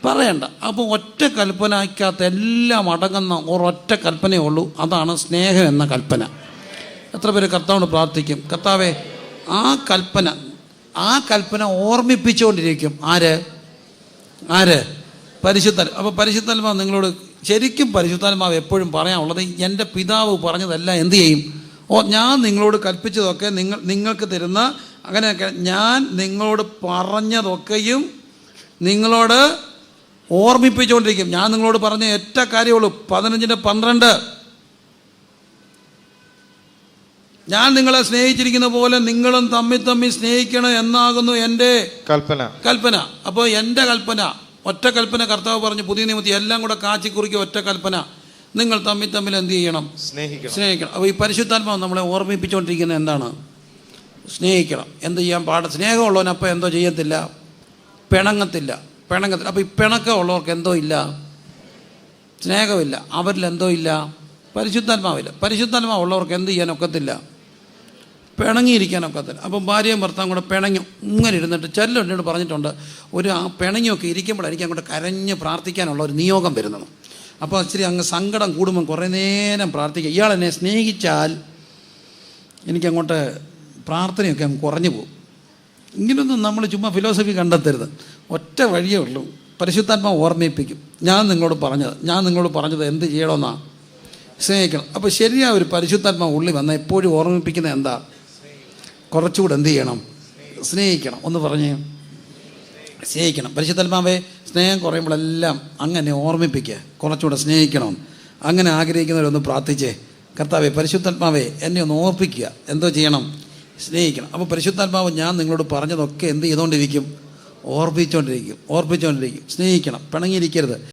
പറയണ്ട. അപ്പോൾ ഒറ്റ കൽപ്പനയ്ക്കകത്ത് എല്ലാം അടങ്ങുന്ന ഒരൊറ്റ കൽപ്പനയേ ഉള്ളൂ, അതാണ് സ്നേഹം എന്ന കൽപ്പന. എത്ര പേര് കർത്താവിനോട് പ്രാർത്ഥിക്കും, കർത്താവേ ആ കൽപ്പന ഓർമ്മിപ്പിച്ചുകൊണ്ടിരിക്കും. ആര്? പരിശുദ്ധാത്മാവ്. അപ്പോൾ പരിശുദ്ധാത്മാവ് നിങ്ങളോട്, ശരിക്കും പരിശുദ്ധാത്മാവ് എപ്പോഴും പറയാനുള്ളത്, എൻ്റെ പിതാവ് പറഞ്ഞതെല്ലാം എന്ത് ചെയ്യും? ഞാൻ നിങ്ങളോട് കൽപ്പിച്ചതൊക്കെ നിങ്ങൾക്ക് തരുന്ന, അങ്ങനെയൊക്കെ ഞാൻ നിങ്ങളോട് പറഞ്ഞതൊക്കെയും നിങ്ങളോട് ഓർമ്മിപ്പിച്ചുകൊണ്ടിരിക്കും. ഞാൻ നിങ്ങളോട് പറഞ്ഞ ഒറ്റ കാര്യമുള്ളൂ, 15:12. ഞാൻ നിങ്ങളെ സ്നേഹിച്ചിരിക്കുന്ന പോലെ നിങ്ങളും തമ്മിൽ സ്നേഹിക്കണം എന്നാകുന്നു എൻ്റെ കൽപ്പന. അപ്പോൾ എൻ്റെ കൽപ്പന, ഒറ്റ കൽപ്പന കർത്താവ് പറഞ്ഞു പുതിയ നിയമത്തിൽ, എല്ലാം കൂടെ കാച്ചിക്കുറിക്കുക ഒറ്റ കൽപ്പന, നിങ്ങൾ തമ്മിൽ എന്ത് ചെയ്യണം? സ്നേഹിക്കണം. അപ്പോൾ ഈ പരിശുദ്ധാത്മാവ് നമ്മളെ ഓർമ്മിപ്പിച്ചുകൊണ്ടിരിക്കുന്നത് എന്താണ്? സ്നേഹിക്കണം. എന്ത് ചെയ്യാൻ സ്നേഹമുള്ളവനപ്പം എന്തോ ചെയ്യത്തില്ല? പിണങ്ങത്തില്ല. അപ്പോൾ ഈ പിണക്കമുള്ളവർക്ക് എന്തോ ഇല്ല? സ്നേഹമില്ല. അവരിൽ എന്തോ ഇല്ല? പരിശുദ്ധാത്മാവില്ല. പരിശുദ്ധാത്മാവുള്ളവർക്ക് എന്ത് ചെയ്യാനൊക്കത്തില്ല? പിണങ്ങിയിരിക്കാനൊക്കത്തില്ല. അപ്പം ഭാര്യയും ഭർത്താവും കൂടെ പിണങ്ങി ഇങ്ങനെ ഇരുന്നിട്ട്, ചെല്ലൊന്നോട് പറഞ്ഞിട്ടുണ്ട്, ആ പിണങ്ങിയൊക്കെ ഇരിക്കുമ്പോഴായിരിക്കും അങ്ങോട്ട് കരഞ്ഞ് പ്രാർത്ഥിക്കാനുള്ള ഒരു നിയോഗം വരുന്നത്. അപ്പോൾ ഇച്ചിരി അങ്ങ് സങ്കടം കൂടുമ്പം കുറേ നേരം പ്രാർത്ഥിക്കുക. ഇയാൾ എന്നെ സ്നേഹിച്ചാൽ എനിക്കങ്ങോട്ട് പ്രാർത്ഥനയൊക്കെ അങ്ങ് കുറഞ്ഞു പോകും. ഇങ്ങനൊന്നും നമ്മൾ ചുമ്മാ ഫിലോസഫി കണ്ടെത്തരുത്. ഒറ്റ വഴിയേ ഉള്ളൂ, പരിശുദ്ധാത്മാവ് ഓർമ്മിപ്പിക്കും. ഞാൻ നിങ്ങളോട് പറഞ്ഞത് എന്ത് ചെയ്യണമെന്നാണ്? സ്നേഹിക്കണം. അപ്പോൾ ശരിയായ ഒരു പരിശുദ്ധാത്മാവ് ഉള്ളിൽ വന്നാൽ എപ്പോഴും ഓർമ്മിപ്പിക്കുന്നത് എന്താ? കുറച്ചുകൂടെ എന്ത് ചെയ്യണം? സ്നേഹിക്കണം. ഒന്ന് പറഞ്ഞേ, സ്നേഹിക്കണം. പരിശുദ്ധാത്മാവേ, സ്നേഹം കുറയുമ്പോഴെല്ലാം അങ്ങനെ ഓർമ്മിപ്പിക്കുക, കുറച്ചുകൂടെ സ്നേഹിക്കണം. അങ്ങനെ ആഗ്രഹിക്കുന്നവരൊന്ന് പ്രാർത്ഥിച്ചേ, കർത്താവേ പരിശുദ്ധാത്മാവേ എന്നെ ഒന്ന് ഓർപ്പിക്കുക, എന്തോ ചെയ്യണം? സ്നേഹിക്കണം. അപ്പോൾ പരിശുദ്ധാത്മാവ് ഞാൻ നിങ്ങളോട് പറഞ്ഞതൊക്കെ എന്ത് ചെയ്തുകൊണ്ടിരിക്കും? ഓർപ്പിച്ചുകൊണ്ടിരിക്കും. സ്നേഹിക്കണം, പിണങ്ങിയിരിക്കരുത്.